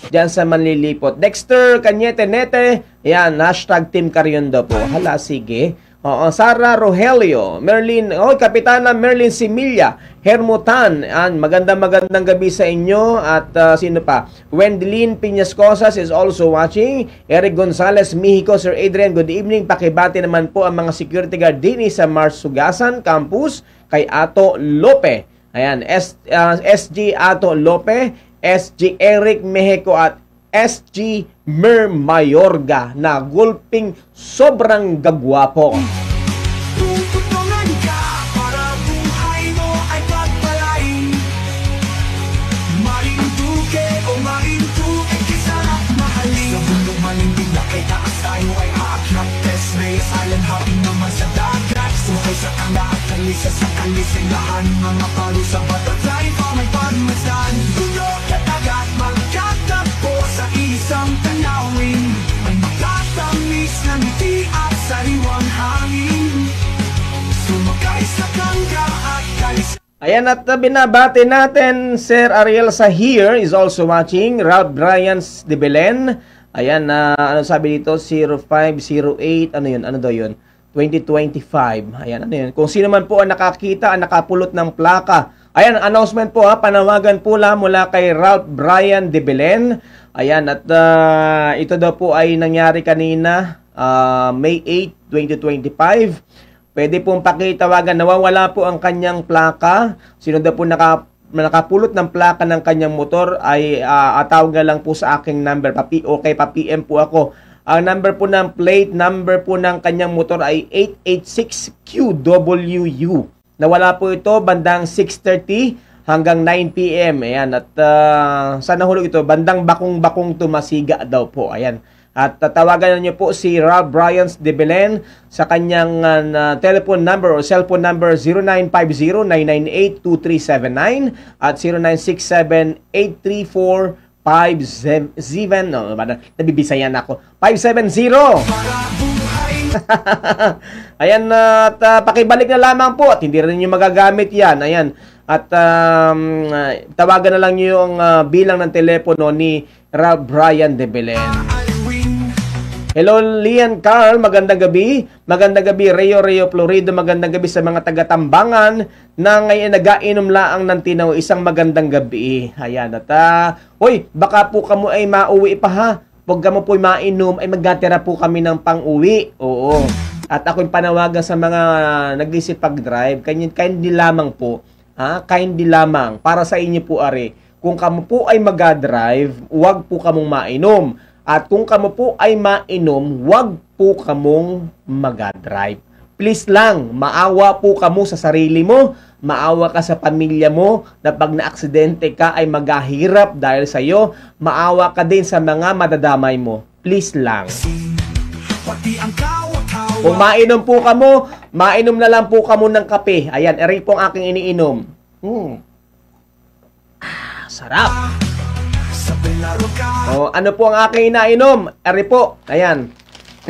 dyan sa Manlilipot. Dexter Cañete Nete, yan, hashtag Team Caryondo po. Hala, sige. Oo, Sara Rogelio, Merlin, Kapitana Merlin Similia, Hermutan, magandang gabi sa inyo. At sino pa? Wendelin Piñascosas is also watching. Eric Gonzalez, Mexico. Sir Adrian, good evening. Pakibati naman po ang mga security guard din sa Marsugasan Campus kay Ato Lope. Ayan, SG Ato Lope, SG Eric Mexico at SG Mer Mayorga na gulping sobrang gagwapo. Tututungan ka para buhay mo ay pagpalain. Marinduque o Marinduque kay sarap mahalin. Sa bundok malinding na kay taas tayo ay aakyat. Test Reyes Island, happy naman sa dagat. Suhay sa kanga at kalisa sa kalisingahan. Mga palo sa butterfly pa may pagmasdan. Bundok at dagat magkatagpo sa isang tanawin. May magkatamis na ngiti at sariwang hangin. Sumakay sa kangga at kalis. Ayan, at binabati natin Sir Ariel Sahir is also watching. Ralph Bryans de Belen. Ayan, ano sabi dito? 0508, ano yun? Ano daw yun? 2025. Ayan, ano yun? Kung sino man po ang nakakita, ang nakapulot ng plaka. Ayan, announcement po panawagan po mula kay Ralph Brian de Belen. Ayan, at ito daw po ay nangyari kanina, May 8, 2025. Pwede pong pakitawagan, nawawala po ang kanyang plaka. Sino daw po nakapulot ng plaka ng kanyang motor ay atawag na lang po sa aking number. Okay, pa-PM po ako. Ang number po ng plate, number po ng kanyang motor ay 886QWU. Nawala po ito bandang 6:30 hanggang 9 PM. Ayan, at sana hulog ito, bandang bakong-bakong Tumasiga daw po. Ayan. At tatawagan niyo po si Ralph Bryans de Belen sa kanyang telephone number o cellphone number 0950-998-2379 at 0967-834-57. No, nabibisayan ako. 570. Ayan, at pakibalik na lamang po at hindi rin niyo magagamit yan. Ayan. At tawagan na lang niyo yung bilang ng telepono ni Ralph Brian de Belen. Hello, Lian Carl, magandang gabi. Magandang gabi, Reo Florido. Magandang gabi sa mga taga-Tambangan na ngayon nag-ainom laang ng tinaw. Isang magandang gabi. Ayan, at hoy, baka po kamo ay mauwi pa ha. Pag kamo po ay mainom, ay maggatira po kami ng pang-uwi. Oo. At ako'y panawagan sa mga nag-isip pag-drive. Kindly lamang po. Kindly lamang. Para sa inyo po, are. Kung kamo po ay mag-drive, huwag po kamong mainom. At kung kamo po ay mainom, huwag po kamong mag-drive. Please lang, maawa po kamo sa sarili mo, maawa ka sa pamilya mo, na pag na-aksidente ka ay maghahirap dahil sa iyo, maawa ka din sa mga madadamay mo. Please lang. Kung mainom po kamo, mainom na lang po kamo ng kape. Ayan, eri po ang aking iniinom. Sarap. Ano po ang aking inainom? Eri po. Ayan.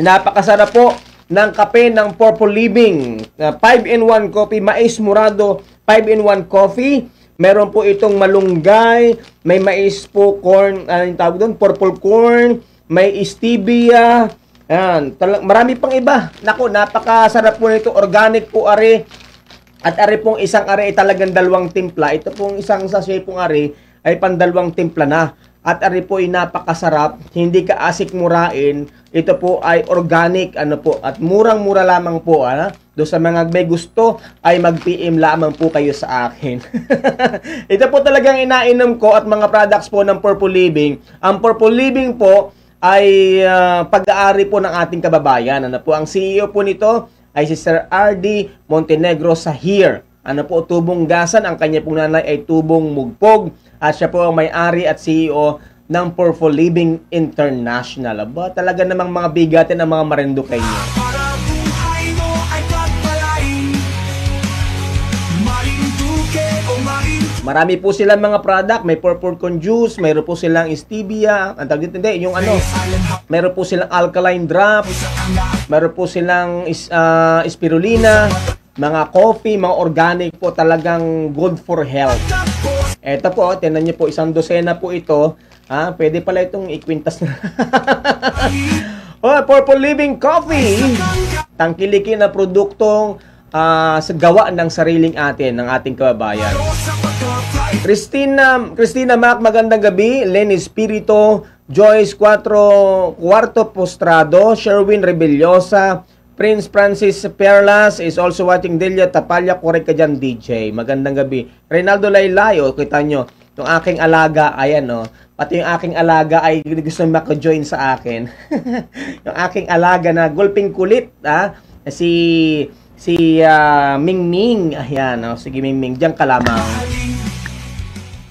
Napakasarap po ng kape ng Purple Living. 5-in-1 coffee, mais morado, 5-in-1 coffee. Meron po itong malunggay, may mais po, corn, anong tawag doon? Purple corn, may stevia. Ayan. Marami pang iba. Naku, napakasarap po nito. Organic po, are. At are pong isang are ay talagang dalawang timpla. Ito pong isang sachet pong are ay pandalawang timpla na. At ari po ay napakasarap, hindi ka asik murain. Ito po ay organic, at murang-mura lamang po. Do sa mga may gusto ay mag-PM lamang po kayo sa akin. Ito po talagang inainom ko at mga products po ng Purple Living. Ang Purple Living po ay pag-aari po ng ating kababayan. Ang CEO po nito ay si Sir R.D. Montenegro Sahir. Tubong gasan, ang kanya pong nanay ay tubong mugpog. At siya po ang may-ari at CEO ng Purple Living International. Talaga namang mga bigatin ang mga Marinduque niyo. Marami po silang mga product. May purple corn juice, mayroon po silang stevia. Mayroon po silang alkaline drops. Mayroon po silang spirulina. Mga coffee, mga organic po, talagang good for health. Eto po, tinan niyo po, isang dosena po ito. Pwede pala itong ikwintas na. Purple Living Coffee. Tangkilikin na produktong sa gawa ng sariling ng ating kababayan. Christina Mac, magandang gabi. Lenny Espirito, Joyce Cuarto Postrado, Sherwin Rebellosa, Prince Francis Perlas is also watching. Delia Tapalya, korek ka dyan, DJ. Magandang gabi. Reynaldo Laylayo, kita nyo, yung aking alaga, ayan pati yung aking alaga ay gusto maka-join sa akin. Yung aking alaga na gulping kulit, si Mingming, ayan, sige Mingming, diyan ka lamang.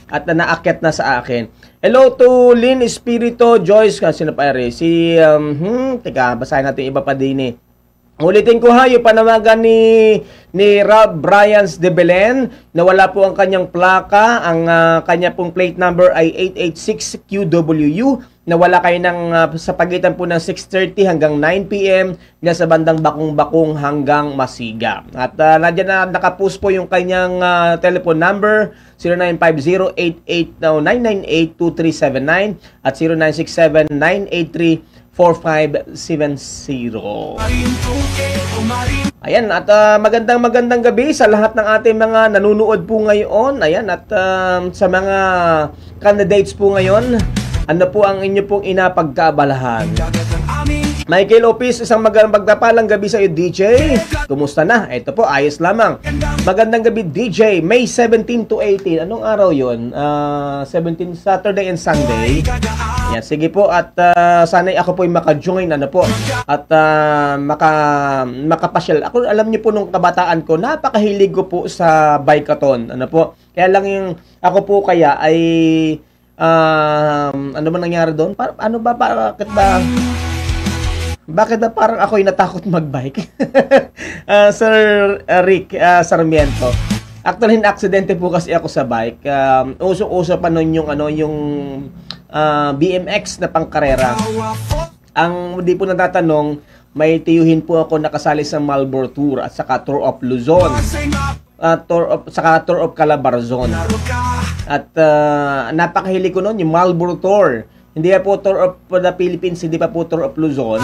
At naakyat na sa akin. Hello to Lynn Espirito, Joyce, sino pa rin? Teka, basahin natin iba pa din Ulitin ko yung panawagan ni Rob Bryans de Belen na wala po ang kanyang plaka. Ang kanya pong plate number ay 886QWU na wala kayo sa pagitan po ng 6:30 hanggang 9 p.m. na sa bandang Bakong-Bakong hanggang Masiga. At nandiyan na nakapost po yung kanyang telephone number 0950-998-2379 at 0967-983-4570. Ayan, at magandang gabi sa lahat ng ating mga nanunood po ngayon. Ayan, at sa mga candidates po ngayon, ano po ang inyo pong inapagkaabalahan? Michael Opis, isang magpapalang gabi sa iyo, DJ. Kumusta na? Ito po, ayos lamang. Magandang gabi, DJ. May 17 to 18. Anong araw yun? 17, Saturday and Sunday. Yan, sige po. At sana'y ako po ay maka-join. At makapasyal. Ako, alam niyo po nung kabataan ko, napakahilig ko po sa bike-a-thon. Kaya lang yung ako po kaya ay ano ba nangyari doon? Bakit ba parang ako'y natakot mag-bike? Sir Rick Sarmiento. Actually, na-aksidente po kasi ako sa bike. Uso-uso pa noon yung BMX na pangkarera. Ang di po natatanong, may tiyuhin po ako nakasali sa Marlboro Tour at saka Tour of Luzon. Tour of Calabarzon. At napakahilig ko noon yung Marlboro Tour. Hindi pa po Tour of the Philippines, hindi pa po Tour of Luzon.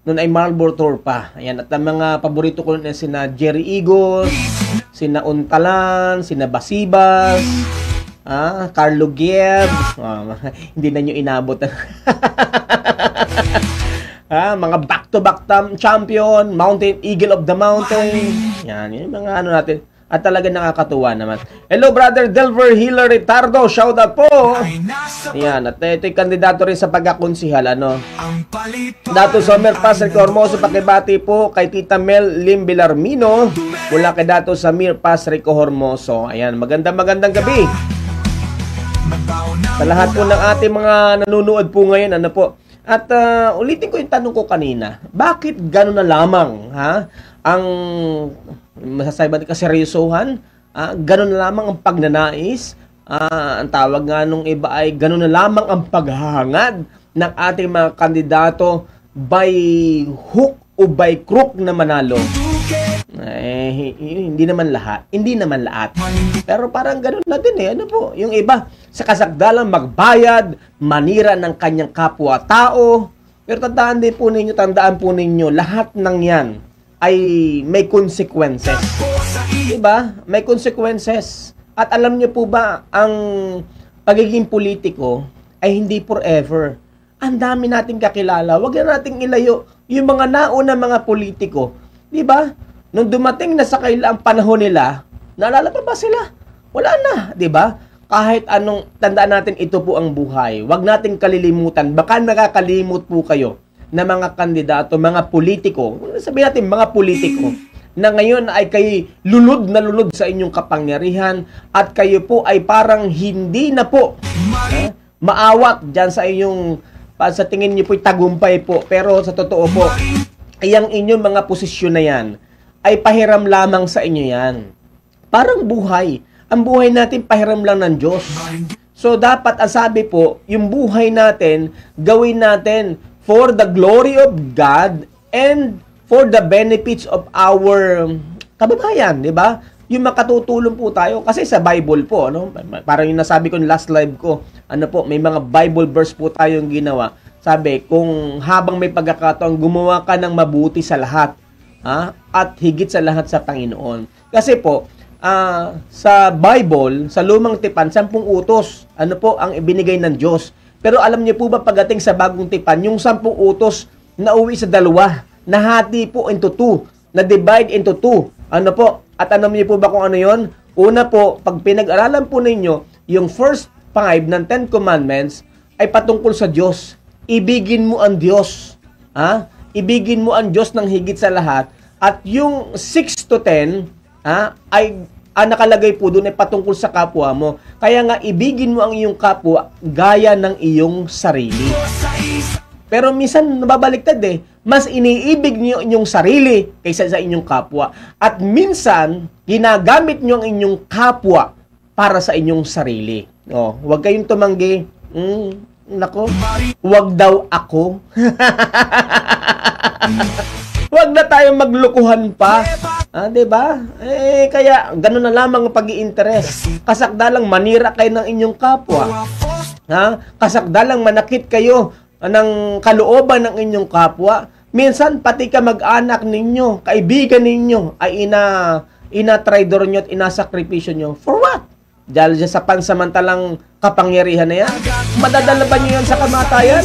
Noon ay Marlboro Tour pa. Ayan, at ang mga paborito ko na sina Jerry Igos, sina Untalan, sina Basibas, Carlo Gieb. Hindi na nyo inabot. Mga back-to-back champion, Mountain Eagle of the Mountain. Yan, yung mga ano natin. At talaga nakakatuwa naman. Hello, Brother Delver Hiller Ritardo. Shout out po. Ayan. At ito'y kandidato rin sa pagkakonsihal. Dato Summer Pass Rico Hormoso. Pakibati po kay Tita Mel Lim Bilarmino. Mula kay Dato Samir Pass Rico Hormoso. Ayan. Magandang gabi. Sa lahat po ng ating mga nanonood po ngayon. Ano po. At ulitin ko yung tanong ko kanina. Bakit gano'n na lamang ang masasabi ba kaseryosohan? Gano'n na lamang ang pagnanais? Ang tawag nga nung iba ay gano'n na lamang ang paghahangad ng ating mga kandidato by hook o by crook na manalo? Hindi naman lahat. Pero parang gano'n na din eh. Ano po? Yung iba, sa kasagdalang magbayad, manira ng kanyang kapwa-tao. Pero tandaan po ninyo, lahat ng yan ay may consequences. Diba? May consequences. At alam niyo po ba, ang pagiging politiko ay hindi forever. Ang dami nating kakilala. Huwag na nating ilayo yung mga nauna mga politiko. Diba? Nung dumating na sa kailang panahon nila, naalala pa ba sila? Wala na, di ba? Kahit anong, tandaan natin, ito po ang buhay. Huwag nating kalilimutan. Baka nakakalimot po kayo na mga kandidato, mga politiko, sabihin natin mga politiko, na ngayon ay kayo lulod na lulod sa inyong kapangyarihan at kayo po ay parang hindi na po maawat dyan sa inyong, sa tingin niyo po tagumpay po. Pero sa totoo po, iyang inyong mga posisyon na yan, ay pahiram lamang sa inyo yan. Parang buhay. Ang buhay natin, pahiram lang ng Diyos. So, dapat, ang sabi po, yung buhay natin, gawin natin for the glory of God and for the benefits of our kababayan, di ba? Yung makatutulong po tayo. Kasi sa Bible po, ano? Parang yung nasabi ko yung last live ko, ano po, may mga Bible verse po tayong ginawa. Sabi, kung habang may pagkakataon, gumawa ka ng mabuti sa lahat. At higit sa lahat sa Panginoon. Kasi po, sa Bible, sa Lumang Tipan, 10 utos. Ano po ang ibinigay ng Diyos. Pero alam niyo po ba pagdating sa Bagong Tipan, yung 10 utos na uwi sa 2, nahati po into 2, na-divide into 2. Ano po? At alam niyo po ba kung ano yon? Una po, pag pinag-aralan po ninyo, yung first 5 ng 10 Commandments ay patungkol sa Diyos. Ibigin mo ang Diyos. Ibigin mo ang Diyos ng higit sa lahat. At yung 6 to 10 ay nakalagay po doon ay patungkol sa kapwa mo. Kaya nga, ibigin mo ang iyong kapwa gaya ng iyong sarili. Pero minsan nababaliktad eh. Mas iniibig niyo inyong sarili kaysa sa inyong kapwa. At minsan, ginagamit niyo ang inyong kapwa para sa inyong sarili. Huwag kayong tumanggi. Nako, huwag daw ako. Huwag na tayong maglukuhan pa. Diba? Kaya, ganun na lamang ang pag-i-interest. Kasakdalang manira kayo ng inyong kapwa. Kasakdalang manakit kayo ng kalooban ng inyong kapwa. Minsan, pati ka mag-anak ninyo, kaibigan ninyo, ay ina-traidor nyo at ina-sakripisyo nyo. For what? Dahil sa pansamantalang kapangyarihan na yan? Madadala ba nyo yan sa kamatayan?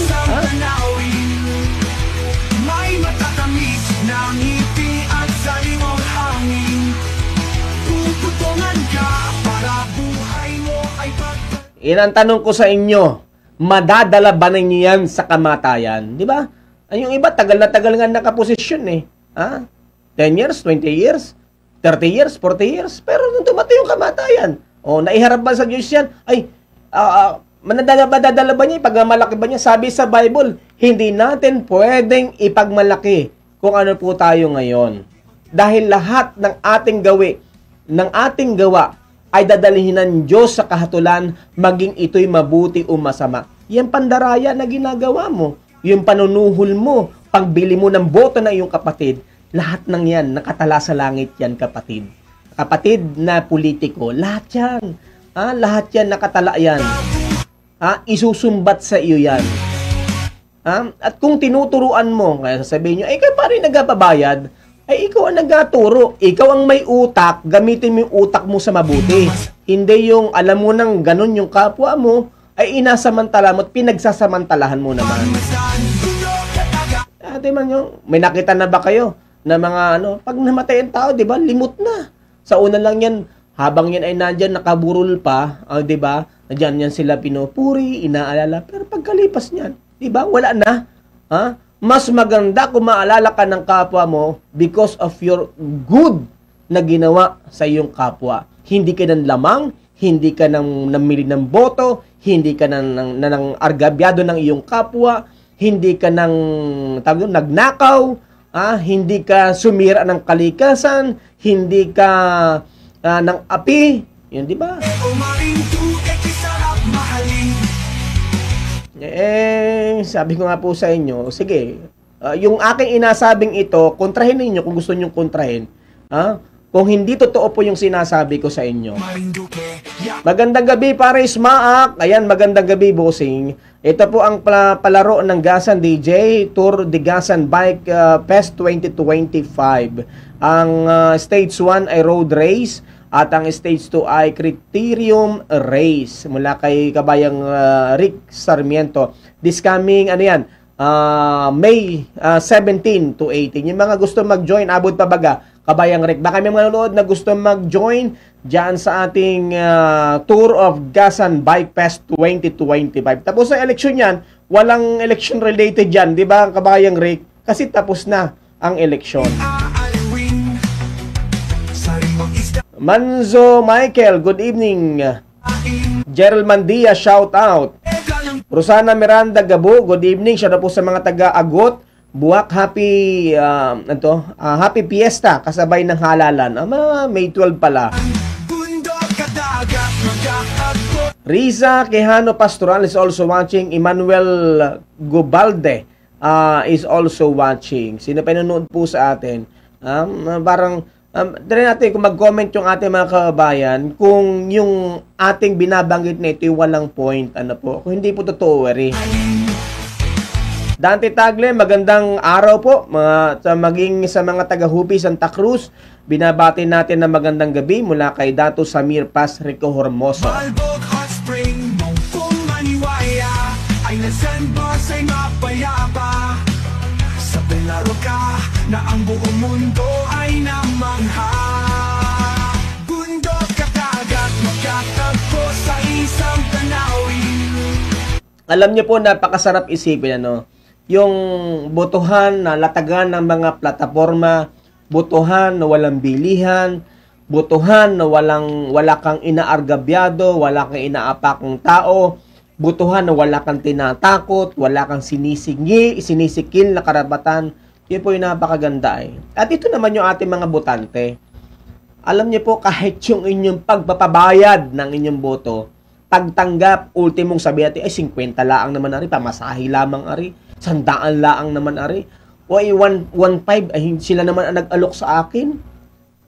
Ang tanong ko sa inyo, madadala ba ninyo yan sa kamatayan? Di ba? Yung iba, tagal na tagal nga nakaposisyon eh. 10 years, 20 years, 30 years, 40 years. Pero nung dumating yung kamatayan, naiharap ba sa Diyos yan? Ay, madadala ba niya? Ipagmamalaki ba niya? Sabi sa Bible, hindi natin pwedeng ipagmalaki kung ano po tayo ngayon. Dahil lahat ng ating gawa, ay dadalhin ng Diyos sa kahatulan, maging ito'y mabuti o masama. Yan pandaraya na ginagawa mo. Yung panunuhol mo, pagbili mo ng boto ng iyong kapatid, lahat ng yan, nakatala sa langit yan, kapatid. Kapatid na politiko, lahat yan. Lahat yan, nakatala yan. isusumbat sa iyo yan. At kung tinuturuan mo, kaya sasabihin nyo, ay kaya paano nagpapabayad? Ay ikaw ang nagtuturo. Ikaw ang may utak, gamitin mo yung utak mo sa mabuti. Hindi yung alam mo nang ganun yung kapwa mo, ay inasamantala mo at pinagsasamantalahan mo naman. Man nyo, may nakita na ba kayo na mga pag namatay ang tao, di ba, limot na. Sa una lang yan, habang yan ay nandyan, nakaburol pa, di ba, nandyan yan sila pinupuri, inaalala, pero pagkalipas niyan, di ba, wala na. Mas maganda kung maalala ka ng kapwa mo because of your good na ginawa sa iyong kapwa. Hindi ka ng lamang, hindi ka namili ng boto, hindi ka nang argabyado ng iyong kapwa, hindi ka nagnakaw, hindi ka sumira ng kalikasan, hindi ka ng api, yun, di ba? Sabi ko nga po sa inyo, sige, yung aking inasabing ito, kontrahin ninyo kung gusto nyong kontrahin. Kung hindi totoo po yung sinasabi ko sa inyo. Magandang gabi, Paris Maak. Ayan, magandang gabi, bossing. Ito po ang palaro ng Gasan DJ Tour de Gasan Bike Fest 2025. Ang Stage 1 ay road race at ang Stage 2 ay criterium race mula kay kabayang Rick Sarmiento. This coming, May 17 to 18. Yung mga gusto mag-join, abot pa baga, kabayang Rick. Baka may mga nanonood na gusto mag-join dyan sa ating Tour of Gasan Bike Fest 2025. Tapos sa election yan, walang election related dyan, di ba, kabayang Rick? Kasi tapos na ang election. Manzo Michael, good evening. Gerald Mandia, shout out. Rosana Miranda Gabo, good evening. Shout out po sa mga taga-Agot. Buwak, happy Fiesta, kasabay ng halalan. May 12 pala. Riza Quijano Pastoral is also watching. Emmanuel Gubalde is also watching. Sino pa nanonood po sa atin? Try natin kung mag-comment yung ating mga kabayan kung yung ating binabanggit na ito yung walang point. Kung hindi po totoo, Dante Tagle, magandang araw po maging sa mga taga-Hupi Santa Cruz. Binabati natin na magandang gabi mula kay Dato Samir Paz Rico Hormoso. Malbog Hot Spring, mong kumaniwaya, ay nasanbas ay mapayapa. Sa pelaro ka, na ang buong mundo ay namangha. Bundok katagat, magkatagpo sa isang tanawin. Alam niyo po, napakasarap isipin, yung botohan na latagan ng mga plataforma, botohan na walang bilihan, botohan na wala kang inaargabyado, wala kang inaapakang tao, botohan na wala kang tinatakot, wala kang sinisikil na karapatan. Yun po yung napakaganda . At ito naman yung ating mga botante. Alam niyo po, kahit yung inyong pagpapabayad ng inyong boto, pagtanggap, ultimong sabi natin, 50 laang naman ari, pamasahe lamang ari, 100 laang naman ari, o 1.5, sila naman ang nag-alok sa akin.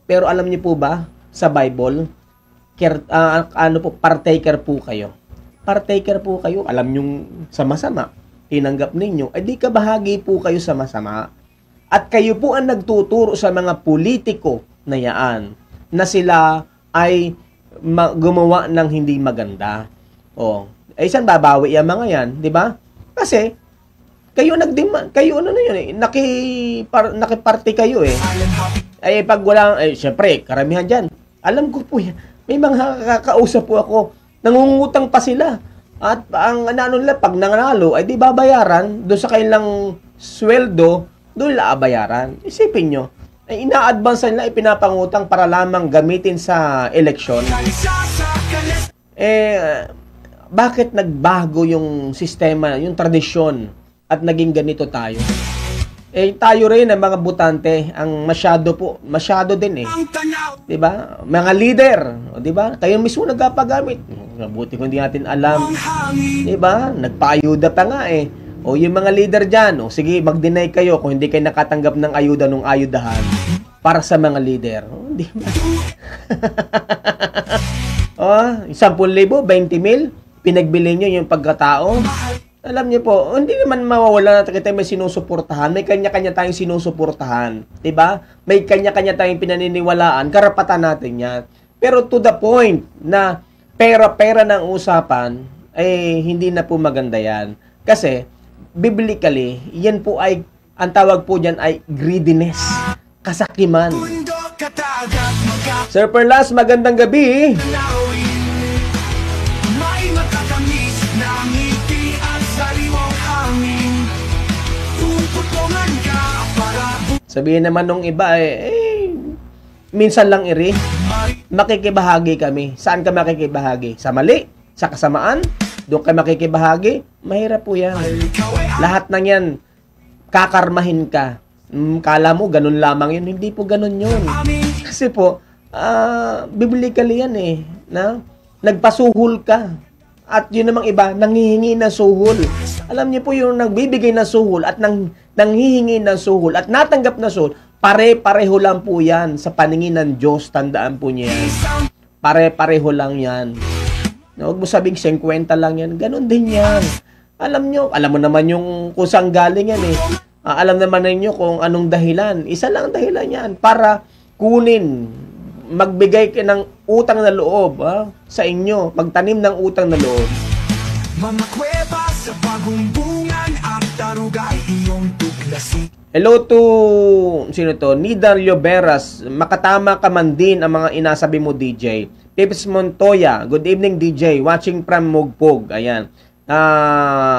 Pero alam niyo po ba, sa Bible, partaker po kayo. Partaker po kayo, alam niyong sa masama, tinanggap ninyo, di ka bahagi po kayo sa masama. At kayo po ang nagtuturo sa mga politiko na yaan, na sila ay gumawa ng hindi maganda. Saan babawi yung mga yan, di ba? Kasi, kayo nagdemand, kayo nakiparte kayo . Pag wala, syempre, karamihan dyan, alam ko po yan, may mga kakausap po ako, nangungutang pa sila. At ang nila, pag nanalo, di babayaran, doon sa kailang sweldo, doon nila bayaran. Isipin nyo, ina-advance nila, ipinapangutang para lamang gamitin sa eleksyon. Bakit nagbago yung sistema, yung tradisyon, at naging ganito tayo? Tayo rin ang mga botante, ang masyado din . Di ba? Mga leader, di ba? Kayo mismo nagpapagamit. Mabuti kung hindi natin alam. Di ba? Nagpaayuda pa nga . Yung mga leader dyan, sige, mag-deny kayo kung hindi kayo nakatanggap ng ayuda nung ayudahan para sa mga leader. Di ba? 10,000, 20,000, pinagbili nyo yung pagkatao. Alam niyo po, hindi naman mawawala na kita may sinusuportahan. May kanya-kanya tayong sinusuportahan. Diba? May kanya-kanya tayong pinaniniwalaan. Karapatan natin yan. Pero to the point na pera-pera ng usapan, hindi na po maganda yan. Kasi, biblically, yan po ay, ang tawag po dyan ay greediness. Kasakiman. Sir Perlas, magandang gabi. Sabihin naman nung iba, minsan lang makikibahagi kami. Saan ka makikibahagi? Sa mali? Sa kasamaan? Doon ka makikibahagi? Mahirap po yan. Lahat ng yan, kakarmahin ka. Kala mo, ganun lamang yun. Hindi po ganun yun. Kasi po, biblically yan na nagpasuhol ka. At yun namang iba, nanghihingi ng suhol. Alam niyo po yung nagbibigay ng suhol at nanghihingi ng suhol at natanggap na suhol, pare-pareho lang po yan sa paningin ng Diyos. Tandaan po niya yan. Pare-pareho lang yan. Huwag mo sabing 50 lang yan. Ganon din yan. Alam mo naman yung kung saan galing yan alam naman ninyo kung anong dahilan. Isa lang dahilan yan para kunin, magbigay ka ng utang na loob sa inyo, magtanim ng utang na loob. Mga kuweba sa bagong bungan, ang daruga ay iyong tuklasin. Hello to, sino to? Nida Lloberas, makatama ka man din ang mga inasabi mo, DJ. Pips Montoya, good evening, DJ. Watching from Mugpog. Ayan.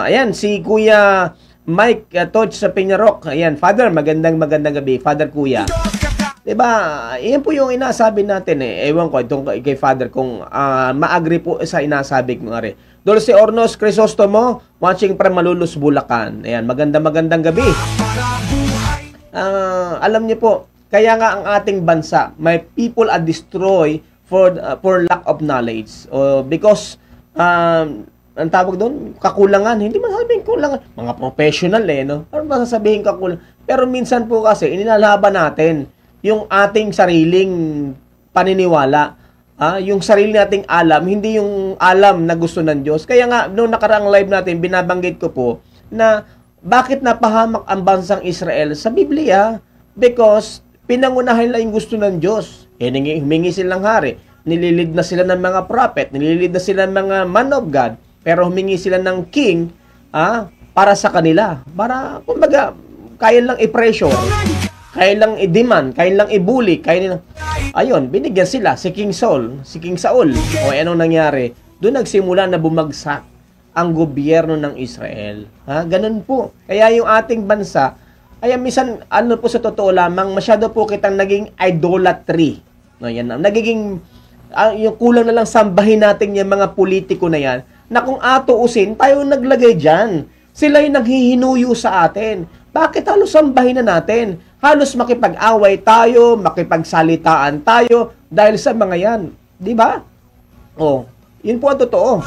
Ayan, si Kuya Mike Toch sa Peñarok. Ayan, Father, magandang gabi. Father Kuya. Diba, yan po yung inasabi natin Ewan ko, itong kay Father, kung ma-agree po sa inasabi ko nga rin. Dulce Ornos Crisostomo, watching from Malulus, Bulacan. Ayan, magandang gabi. Alam niyo po, kaya nga ang ating bansa, may people are destroyed for lack of knowledge. Because, ang tawag doon, kakulangan. Hindi man sabihin kulangan. Mga professional no? Ano ba sasabihin kakulangan? Pero minsan po kasi, inilalaban natin yung ating sariling paniniwala. Yung sarili nating alam, hindi yung alam na gusto ng Diyos. Kaya nga, noong nakaraang live natin, binabanggit ko po na bakit napahamak ang bansang Israel sa Biblia? Because pinangunahan lang yung gusto ng Diyos. Humingi silang hari. Nililid na sila ng mga prophet. Nililid na sila ng mga man of God. Pero humingi sila ng king para sa kanila. Para, kumbaga, kaya lang i-pressure. Kaya lang i-demand, kaya lang i-bully, ayun, binigyan sila si King Saul. O anong nangyari? Doon nagsimula na bumagsak ang gobyerno ng Israel. Ganun po. Kaya yung ating bansa, minsan, po sa totoo lamang, masyado po kitang naging idolatry. Yan, nagiging, yung kulang na lang sambahin natin yung mga politiko na yan, na kung atuusin, tayo naglagay dyan. Sila yung naghihinuyo sa atin. Bakit halos sambahin na natin? Halos makipag-away tayo, makipagsalitaan tayo dahil sa mga yan. Di ba? Yun po ang totoo.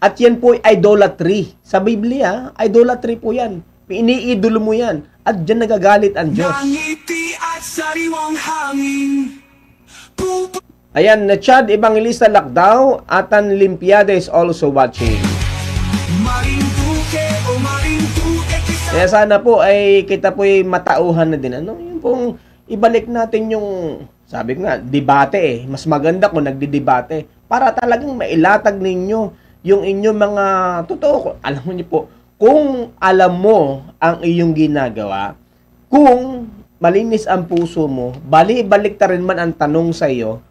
At yan po ay idolatry. Sa Biblia, idolatry po yan. Iniidolo mo yan. At dyan nagagalit ang Diyos. Ayan, na Chad Evangelista Lakdaw at ang Limpiada is also watching. Kaya sana po ay kita po ay matauhan na din. Yung pong ibalik natin yung, sabi ko nga, debate Mas maganda kung nagdidebate para talagang mailatag ninyo yung inyong mga totoo. Alam niyo po, kung alam mo ang iyong ginagawa, kung malinis ang puso mo, balik ta rin man ang tanong sa iyo,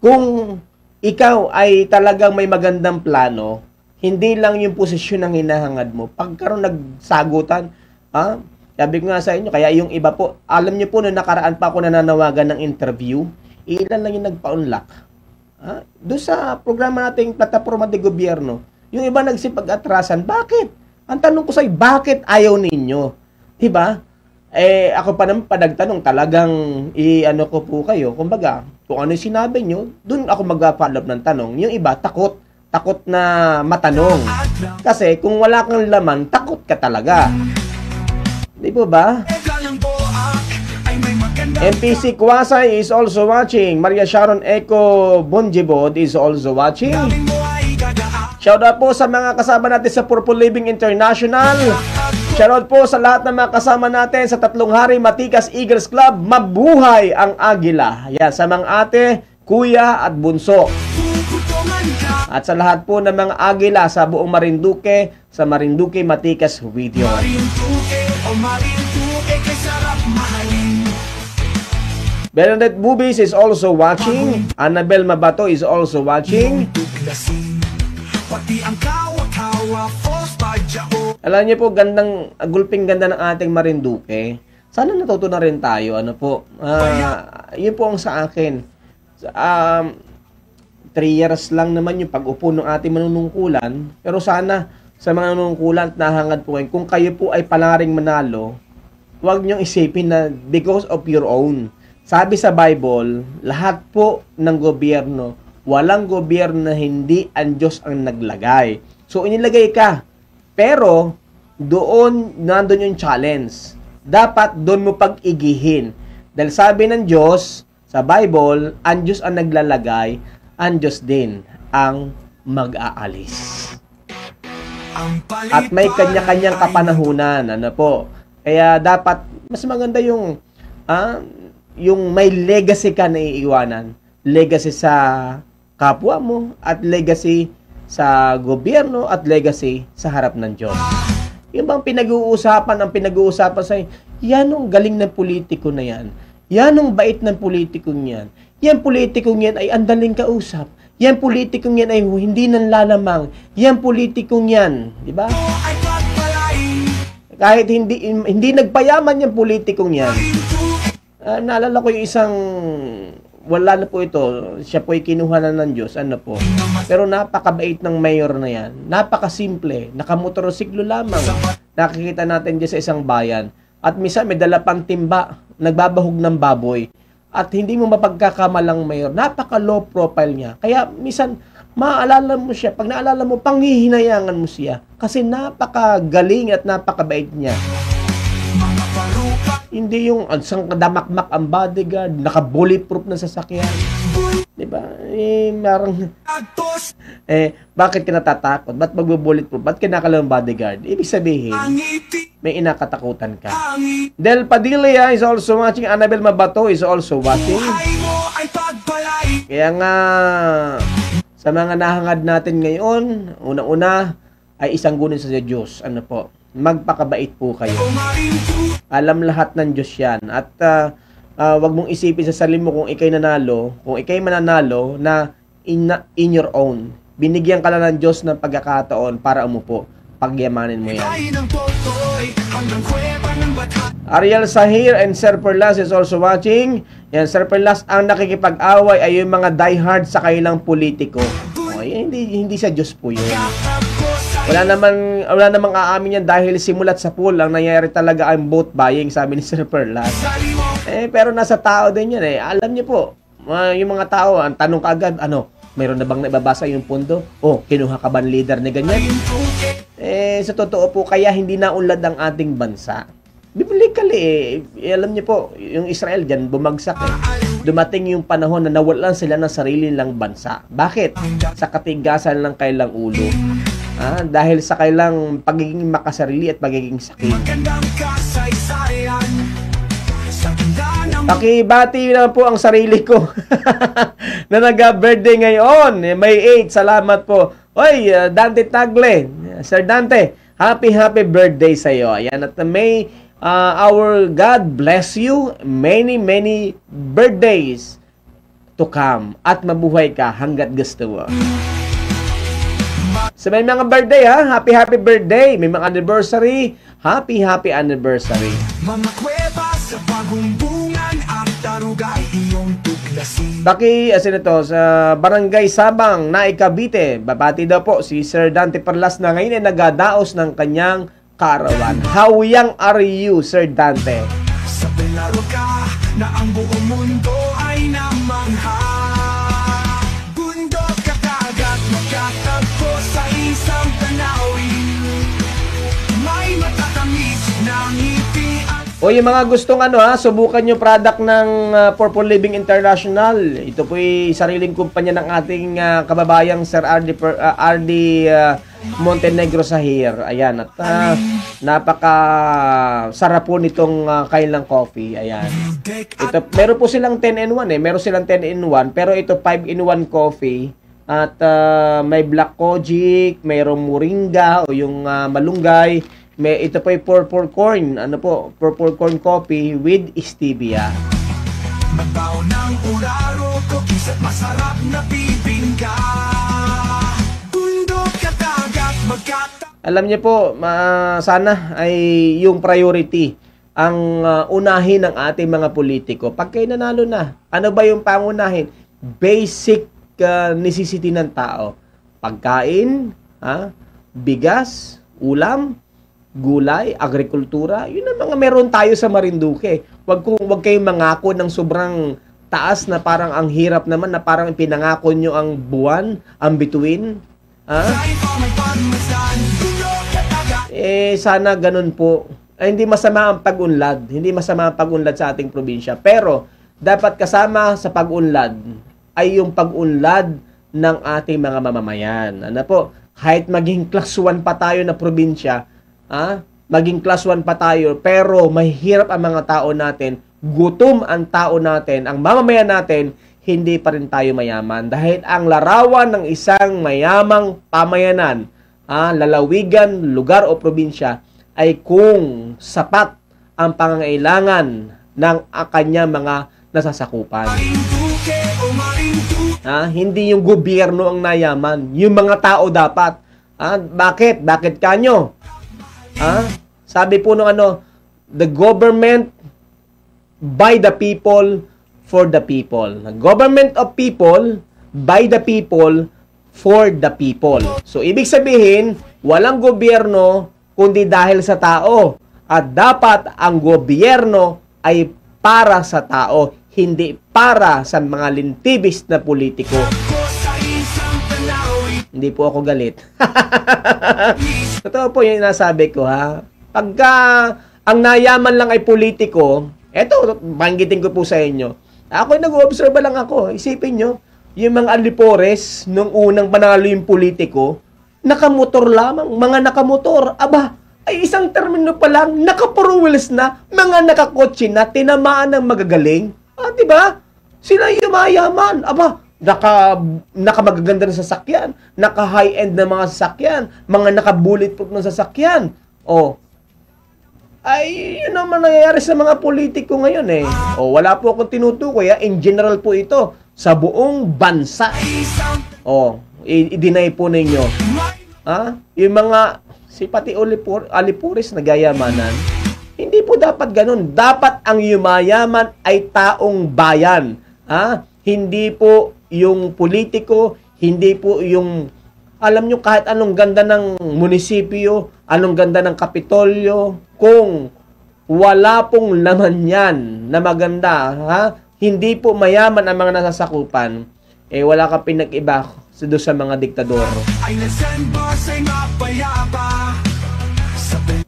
kung ikaw ay talagang may magandang plano, hindi lang yung posisyon ang hinahangad mo. Pagkaroon nagsagutan, sabi ko nga sa inyo, kaya yung iba po, alam niyo po, noong nakaraan pa ako nananawagan ng interview, ilan lang yung nagpa-unlock. Doon sa programa nating plataforma de gobyerno, yung iba nagsipag-atrasan. Bakit? Ang tanong ko sa'yo, bakit ayaw ninyo? Diba? Ako pa naman padagtanong, talagang i-ano ko po kayo. Kumbaga, kung ano yung sinabi nyo, doon ako mag-follow up ng tanong. Yung iba, takot na matanong. Kasi kung wala kang laman, takot ka talaga. Di po ba? Ay may maganda MPC Kwasay is also watching. Maria Sharon Eco Bonjibod is also watching. Shoutout po sa mga kasama natin sa Purple Living International. Shoutout po sa lahat ng mga kasama natin sa Tatlong Hari Matikas Eagles Club. Mabuhay ang Agila. Yan, sa mga ate, kuya at bunso. At sa lahat po ng mga Agila sa buong Marinduque, sa Marinduque Matikas Video. Bernadette Bubis is also watching. Annabel Mabato is also watching. Alam niyo po, gulping ganda ng ating Marinduque. Sana natuto na rin tayo. Ano po? Yun po ang sa akin. 3 years lang naman yung pag-upo ng ating manunungkulan. Pero sana sa mga manunungkulan at nahangad po ngayon, kung kayo po ay palaring manalo, huwag niyong isipin na because of your own. Sabi sa Bible, lahat po ng gobyerno, walang gobyerno na hindi ang Diyos ang naglagay. So, inilagay ka. Pero, nandun yung challenge. Dapat doon mo pag-igihin. Dahil sabi ng Diyos, sa Bible, ang Diyos ang naglalagay, ang Diyos din ang mag-aalis. At may kanya-kanyang kapanahunan. Ano po? Kaya dapat, mas maganda yung may legacy ka na iiwanan. Legacy sa kapwa mo, at legacy sa gobyerno, at legacy sa harap ng Diyos. Yung bang pinag-uusapan sa yan ang galing ng politiko na yan. Yan ang bait ng politikong yan. Yan politikong yan ay andaling kausap. Yan politikong yan ay hindi nanlalamang. Yan politikong yan. Di ba? Kahit hindi nagpayaman yung politikong yan. Naalala ko yung isang, wala na po ito, siya po ay kinuha na ng Diyos, ano po. Pero napakabait ng mayor na yan. Napakasimple, nakamotorsiklo lamang. Nakikita natin dyan sa isang bayan. At misa may dala pang timba, nagbabahog ng baboy. At hindi mo mapagkakamalang mayor. Napaka-low profile niya. Kaya misan, maaalala mo siya. Pag naalala mo, panghihinayangan mo siya. Kasi napakagaling at napakabait niya. Hindi yung isang damakmak ang bodyguard, naka-bulletproof na sasakyan. Diba? Bakit ka natatakot? Ba't magbo-bulletproof? Ba't kinakalang bodyguard? Ibig sabihin, may inakatakutan ka. Del Padilla is also watching. Annabel Mabato is also watching. Kaya nga, sa mga nahangad natin ngayon, una-una ay isang gunin sa Diyos. Ano po? Magpakabait po kayo. Alam lahat ng Diyos yan. At wag mong isipin sa sarili mo kung ikay nanalo, kung ikay mananalo na in your own. Binigyan ka lang ng Diyos ng pagkakataon para umupo. Pagyamanin mo yan. Ariel Sahir and Sir Perlas is also watching. Yan, Sir Perlas, ang nakikipag-away ay yung mga diehard sa kailang politiko. Hindi sa Diyos po yun. Wala namang aamin yan dahil simulat sa pool ang nangyayari talaga ang vote buying, sabi ni Sir Perlas. Pero nasa tao din yan eh. Alam niyo po, yung mga tao, ang tanong kaagad, mayroon na bang nababasa yung pondo? Kinuha ka ba ng leader na ganyan? Sa totoo po, kaya hindi naunlad ang ating bansa. Biblically alam niyo po, yung Israel dyan, bumagsak eh. Dumating yung panahon na nawalan sila ng sarili nilang bansa. Bakit? Sa katigasan ng kailang ulo. Dahil sa kailang pagiging makasarili at pagiging sakit. Pakibati na po ang sarili ko na nag-birthday ngayon. May 8. Salamat po. Oy, Dante Tagle. Sir Dante, happy birthday sa iyo. Ayan, at may our God bless you. Many birthdays to come. At mabuhay ka hanggat gusto mo. So may mga birthday happy birthday. May mga anniversary, happy anniversary. Mga kweba sa bagong bungan at tarugay iyong tuklasin. Sa Barangay Sabang, Naik, Cavite, babati daw po si Sir Dante Perlas na ngayon ay nagadaos ng kanyang kaarawan. How young are you, Sir Dante? Sa pelaro ka na ang buong mundo ay namangha. Bundok kakagat magkatagpo sa isang tanawin. May matatamis na ngiti at O yung mga gustong subukan yung product ng Purple Living International. Ito po'y sariling kumpanya ng ating kababayang Sir RD Montenegro Sahir. Ayan, at napaka sarap po nitong kailang coffee. Ayan. Ito, meron po silang 10-in-1 Meron silang 10-in-1, pero ito 5-in-1 coffee. At may black kojic, mayroong moringa o yung malunggay. Ito po ay purple corn. Purple corn coffee with stevia. Magbaon ng uraro, cookies at masarap na bibingka. Bundok at dagat, Alam niyo po, sana ay yung priority ang unahin ng ating mga politiko. Pag kayo nanalo na, ano ba yung pangunahin? Basic necessity ng tao. Pagkain, bigas, ulam, gulay, agrikultura, yun ang mga meron tayo sa Marinduque. Wag kayong mangako ng sobrang taas na parang ang hirap naman, na parang pinangako nyo ang buwan, ang bituin. Sana ganun po. Hindi masama ang pag-unlad. Hindi masama ang pag-unlad sa ating probinsya. Pero, dapat kasama sa pag-unlad ay yung pag-unlad ng ating mga mamamayan. Kahit maging class 1 pa tayo na probinsya, maging class 1 pa tayo, pero mahirap ang mga tao natin, gutom ang tao natin, ang mamamayan natin, hindi pa rin tayo mayaman. Dahil ang larawan ng isang mayamang pamayanan, lalawigan, lugar o probinsya, ay kung sapat ang pangangailangan ng kanyang mga nasasakupan. Hindi yung gobyerno ang nayaman, yung mga tao dapat. Bakit? Bakit kanyo? Sabi po nung the government by the people, for the people. Government of people, by the people, for the people. So, ibig sabihin, walang gobyerno kundi dahil sa tao. At dapat ang gobyerno ay para sa tao, hindi para sa mga lintibis na politiko. Hindi po ako galit. Totoo po yung nasabi ko, Pagka ang nayaman lang ay politiko, eto, banggitin ko po sa inyo. Ako nag-observe lang ako. Isipin nyo, yung mga alipores, nung unang panalo yung politiko, nakamotor lamang, mga nakamotor. Ay isang termino pa lang, naka-four wheels na, mga nakakotse na, tinamaan ng magagaling. Diba? Sila yung mayaman. Nakamagaganda na sasakyan, naka-high-end na mga sasakyan, mga naka-bulletproof na sasakyan. Ay, yun naman nangyayari sa mga politiko ngayon wala po akong tinutukoy, in general po ito, sa buong bansa. I-deny po ninyo. Yung mga, pati alipuris na gayamanan, hindi po dapat ganun. Dapat ang yumayaman ay taong bayan. Hindi po yung politiko, hindi po yung, alam nyo, kahit anong ganda ng munisipyo, anong ganda ng kapitolyo, kung wala pong laman yan na maganda, hindi po mayaman ang mga nasasakupan, wala kang pinag-iba sa mga diktador.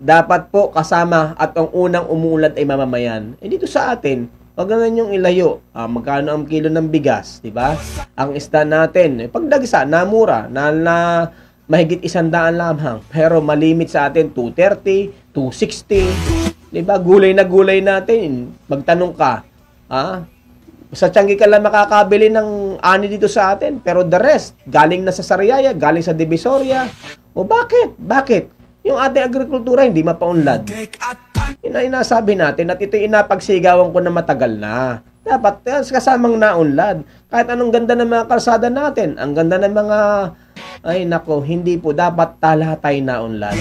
Dapat po kasama at ang unang umuulad ay mamamayan. Dito sa atin, wag na yung ilayo. Magkano ang kilo ng bigas, di ba? Ang isda natin, pagdagsa, namura, na mahigit 100 lamang. Pero malimit sa atin, 230, 260. Di ba? Gulay na gulay natin. Magtanong ka, sa Tiangge ka lang makakabili ng ani dito sa atin. Pero the rest, galing na sa Sariaya, galing sa Divisoria. Bakit? Bakit? Yung ating agrikultura hindi mapaunlad. Inasabi natin at ito inapagsigawan ko na matagal na. Dapat kasamang naunlad. Kahit anong ganda ng mga kalsada natin, ang ganda ng mga, ay nako, hindi po dapat lahat tayo naunlad.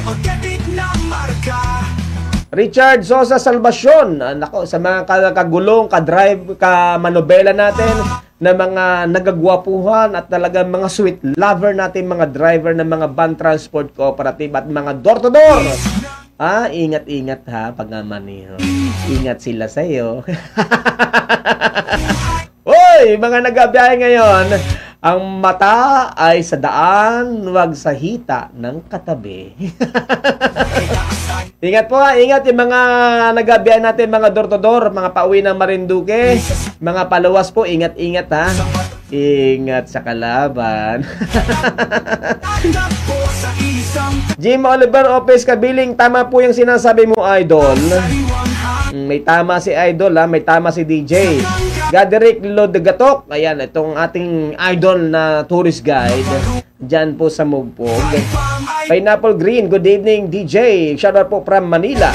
Richard Sosa Salvacion, nako, sa mga kagulong, ka-drive, ka-manobela natin, na mga nagagwapuhan at talagang mga sweet lover natin, mga driver ng mga van transport cooperative at mga door-to-door. Ingat-ingat pag namaniho. Ingat sila sa'yo. Hoy, mga nagabiyahe ngayon, ang mata ay sa daan, wag sa hita ng katabi. Ingat po ha, ingat yung mga nagabiyahe natin, mga door-to-door, mga pauwi ng Marinduque, mga paluwas po, ingat-ingat ha. Ingat sa kalaban. Jim Oliver Opes Kabiling, tama po yung sinasabi mo, Idol. May tama si Idol ha, may tama si DJ. Gaderick Lodegatok, ayan, itong ating idol na tourist guide. Diyan po sa Mugpog. Pineapple Green, good evening DJ. Shoutout po from Manila.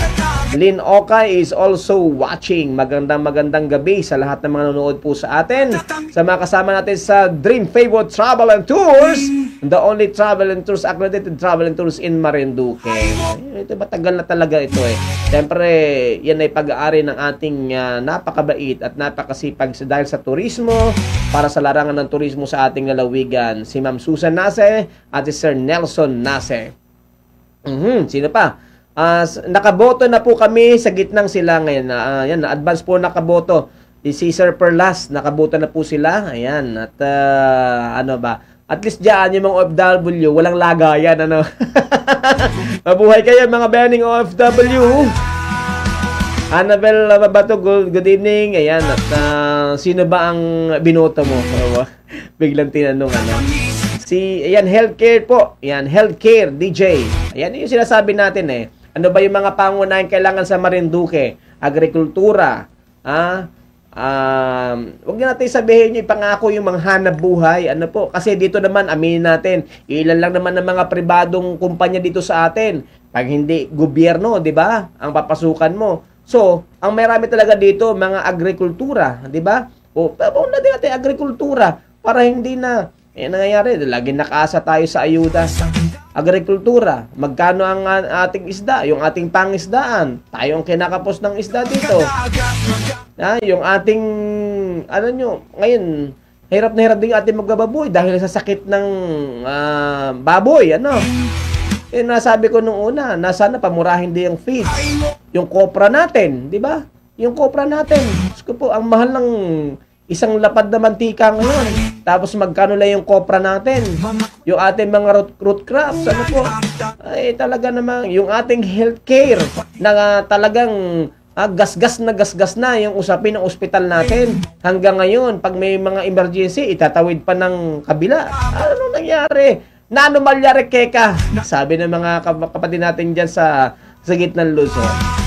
Lynn Okay is also watching. Magandang gabi sa lahat ng mga nanonood po sa atin. Sa mga kasama natin sa Dream Favorite Travel and Tours. The only travel and tours, accredited travel and tours in Marinduque. Ito matagal na talaga ito eh. Siyempre, yan ay pag-aari ng ating napakabait at napakasipag dahil sa turismo, para sa larangan ng turismo sa ating lalawigan. Si Ma'am Susan Nase at si Sir Nelson Nase. Sino pa? Nakaboto na po kami sa gitnang sila ngayon. Yan, advance po nakaboto. Si Sir Perlas, nakaboto na po sila. Ayan, at ano ba? At least dyan, yung mga OFW, walang lagayan, ano? Mabuhay kayo, mga bening OFW. Annabel Babato, good evening. Ayan, at sino ba ang binoto mo? Biglang tinanong, ano? Ayan, healthcare po. Ayan, healthcare, DJ. Ayan, yung sinasabi natin eh. Ano ba yung mga pangunahing kailangan sa Marinduque? Agrikultura, wag na natin sabihin yung ipangako yung mga hanap buhay. Ano po? Kasi dito naman, aminin natin, ilan lang naman ng mga pribadong kumpanya dito sa atin. Pag hindi gobyerno, di ba? Ang papasukan mo. So, ang marami talaga dito, mga agrikultura, di ba? O, pauna din natin agrikultura para hindi na, nangyayari, lagi nakaasa tayo sa ayuda. Agrikultura, magkano ang ating isda, yung ating pangisdaan, tayo ang kinakapos ng isda dito. Yung ating, ano nyo, ngayon, hirap na hirap din ating magbababoy dahil sa sakit ng baboy, ano. Nasabi ko nung una, sana pamurahin din yung feed. Yung kopra natin, di ba? Yung kopra natin, gusto po, ang mahal ng isang lapad na mantika ngayon. Tapos magkano lang yung kopra natin? Yung ating mga root crops, ano po? Ay, talaga namang, yung ating healthcare na talagang gasgas na yung usapin ng ospital natin. Hanggang ngayon, pag may mga emergency, itatawid pa ng kabila. Ano nangyari? Nanomalyari keka, sabi ng mga kapatid natin dyan sa gitnang Luzon.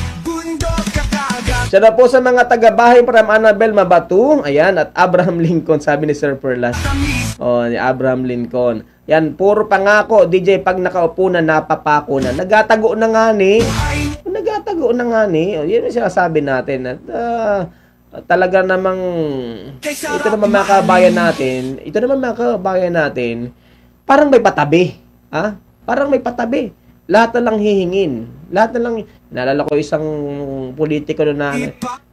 Siya po sa mga taga-bahay from Annabel Mabatu. Ayan, at Abraham Lincoln, sabi ni Sir Perlas. Ni Abraham Lincoln. Yan, puro pangako. DJ, pag nakaupo na, napapako na. Nagatago na nga ni. Yan yung sinasabi natin. At talaga namang, ito naman mga kabayan natin, parang may patabi. Parang may patabi. Lahat na lang hihingin. Lahat na lang. Naalala ko isang politiko na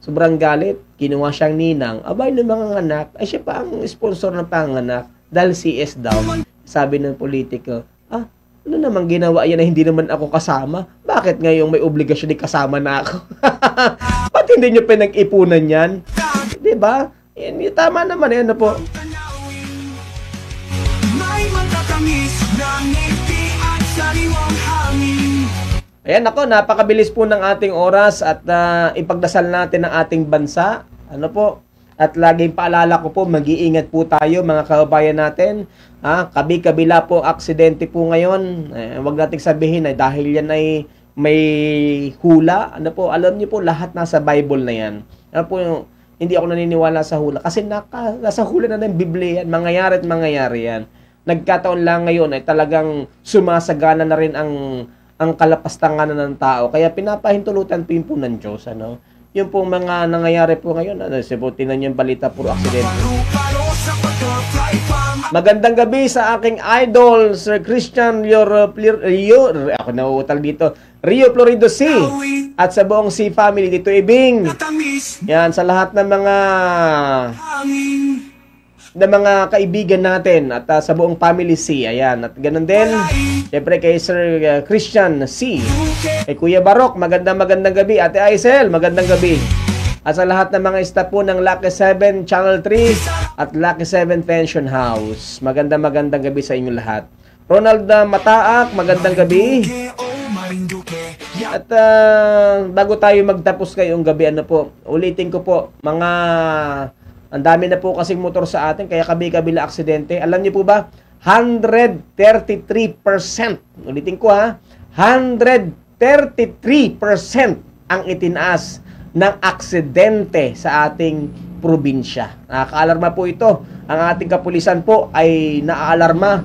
sobrang galit. Kinuha siyang ninang. Abay ng mga anak. Ay siya pa ang sponsor ng panganak. Dahil CS daw. Sabi ng politiko, ano naman ginawa yan na hindi naman ako kasama? Bakit ngayong may obligasyon din kasama na ako? Ba't hindi nyo pinag-ipunan yan? Diba? Yan, tama naman. Ano po? May matatamis na ngiti at sariwang hangin. Ayan ako, napakabilis po ng ating oras at ipagdasal natin ang ating bansa. Ano po? At laging paalala ko po, mag-iingat po tayo mga kababayan natin. Kabi-kabila po aksidente po ngayon. Huwag nating sabihin na dahil yan ay may hula. Ano po? Alam niyo po, lahat nasa Bible na yan. Ano po, hindi ako naniniwala sa hula. Kasi nasa hula na ng Biblia yan. Mangyayari at mangyayari yan. Nagkataon lang ngayon ay talagang sumasagana na rin ang kalapastangan ng tao. Kaya pinapahintulutan po ng Diyos. Ano? Yung pong mga nangyayari po ngayon, tinan yung balita, puro aksidente. Magandang gabi sa aking idol, Sir Christian ako nauutal dito, Rio Florido C. At sa buong C family dito, Ibing. Yan, sa lahat ng mga kaibigan natin at sa buong family C. Ayan, at ganun din siyempre kay Sir Christian C. Kay Kuya Barok, magandang gabi. Ate Aisel, magandang gabi. At sa lahat ng mga staff po ng Lucky 7 Channel 3 at Lucky 7 Pension House, magandang gabi sa inyo lahat. Ronald Mataak, magandang gabi. Marinduque. At bago tayo magtapos ngayong gabi, ano po, ulitin ko po, mga ang dami na po kasing motor sa atin, kaya kabi-kabila aksidente. Alam niyo po ba, 133%, ulitin ko ha, 133% ang itinaas ng aksidente sa ating probinsya. Nakakaalarma po ito. Ang ating kapulisan po ay naaalarma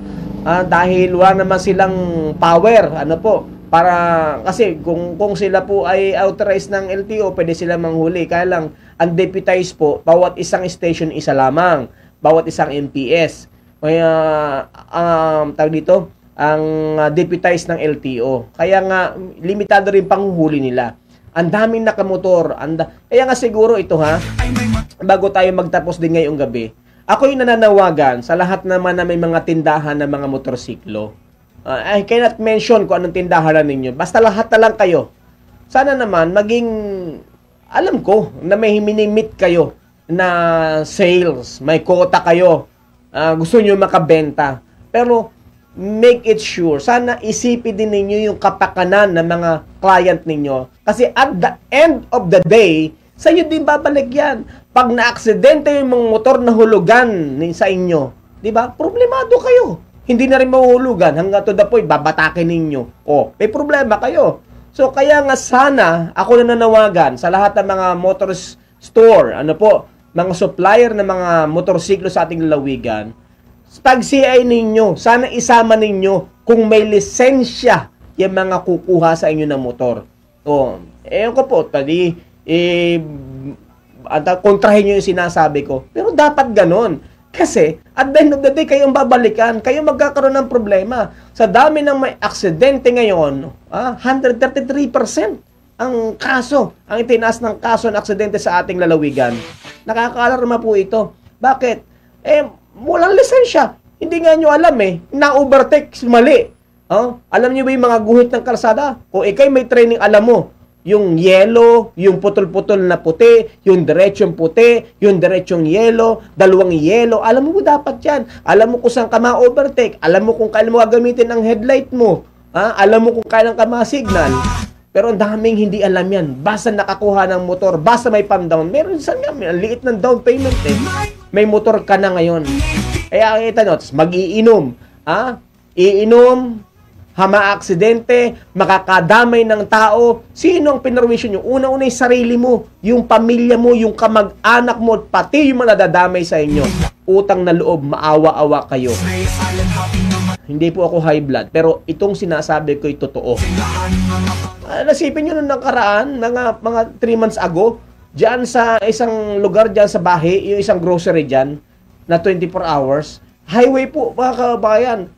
dahil wala naman silang power. Ano po? Para kasi kung sila po ay authorized ng LTO, pwede sila manghuli. Kaya lang ang deputized po, bawat isang station isa lamang, bawat isang MPS. Kaya tawag dito, ang deputized ng LTO. Kaya nga limitado rin panghuhuli nila. Ang daming nakamotor. Kaya nga siguro ito ha, bago tayo magtapos din ngayong gabi, ako yung nananawagan sa lahat naman na may mga tindahan ng mga motorsiklo. I cannot mention kung anong tindahan na ninyo. Basta lahat na lang kayo. Sana naman maging, alam ko, na may minimit kayo na sales. May quota kayo. Gusto nyo makabenta. Pero make it sure. Sana isipin din ninyo yung kapakanan ng mga client ninyo. Kasi at the end of the day, sa inyo din babalik yan. Pag na-aksidente yung mga motor na hulugan sa inyo, di ba? Problemado kayo. Hindi na rin mahuhulugan hanggang to the point, babatakin ninyo. O, may problema kayo. So, kaya nga sana, ako na nanawagan sa lahat ng mga motor store, ano po, mga supplier ng mga motorsiklo sa ating lalawigan, pag CI ninyo, sana isama ninyo kung may lisensya yung mga kukuha sa inyo ng motor. O, ko po, kontrahin nyo yung sinasabi ko. Pero dapat ganon. Kasi, at the end of the day, kayong babalikan, kayo magkakaroon ng problema. Sa dami ng may aksidente ngayon, 133% ang kaso, ang itinaas ng kaso ng aksidente sa ating lalawigan. Nakakaalarma po ito. Bakit? Walang lisensya. Hindi nga nyo alam na-overtake, mali. Alam nyo ba yung mga guhit ng kalsada? Kung ikay may training, alam mo, yung yellow, yung putol-putol na puti, yung diretsong puti, yung diretsong yellow, dalawang yellow, alam mo dapat yan. Alam mo kung saan ka ma-overtake, alam mo kung kailan mo gagamitin ang headlight mo, alam mo kung kailan ka ma-signal. Pero ang daming hindi alam yan. Basta nakakuha ng motor, basta may pan-down. Meron saan nga, may liit ng down payment May motor ka na ngayon. Kaya kita nyo, mag-iinom. Iinom, ma-aksidente, makakadamay ng tao. Sino ang pinarwisyon nyo? Una-una yung sarili mo, yung pamilya mo, yung kamag-anak mo, pati yung mga nadadamay sa inyo. Utang na loob, maawa-awa kayo. Hindi po ako high blood, pero itong sinasabi ko ay totoo. Nasipin nyo nung nakaraan, mga 3 months ago, dyan sa isang lugar dyan sa Bahi, yung isang grocery dyan, na 24 hours, highway po, mga kabayan,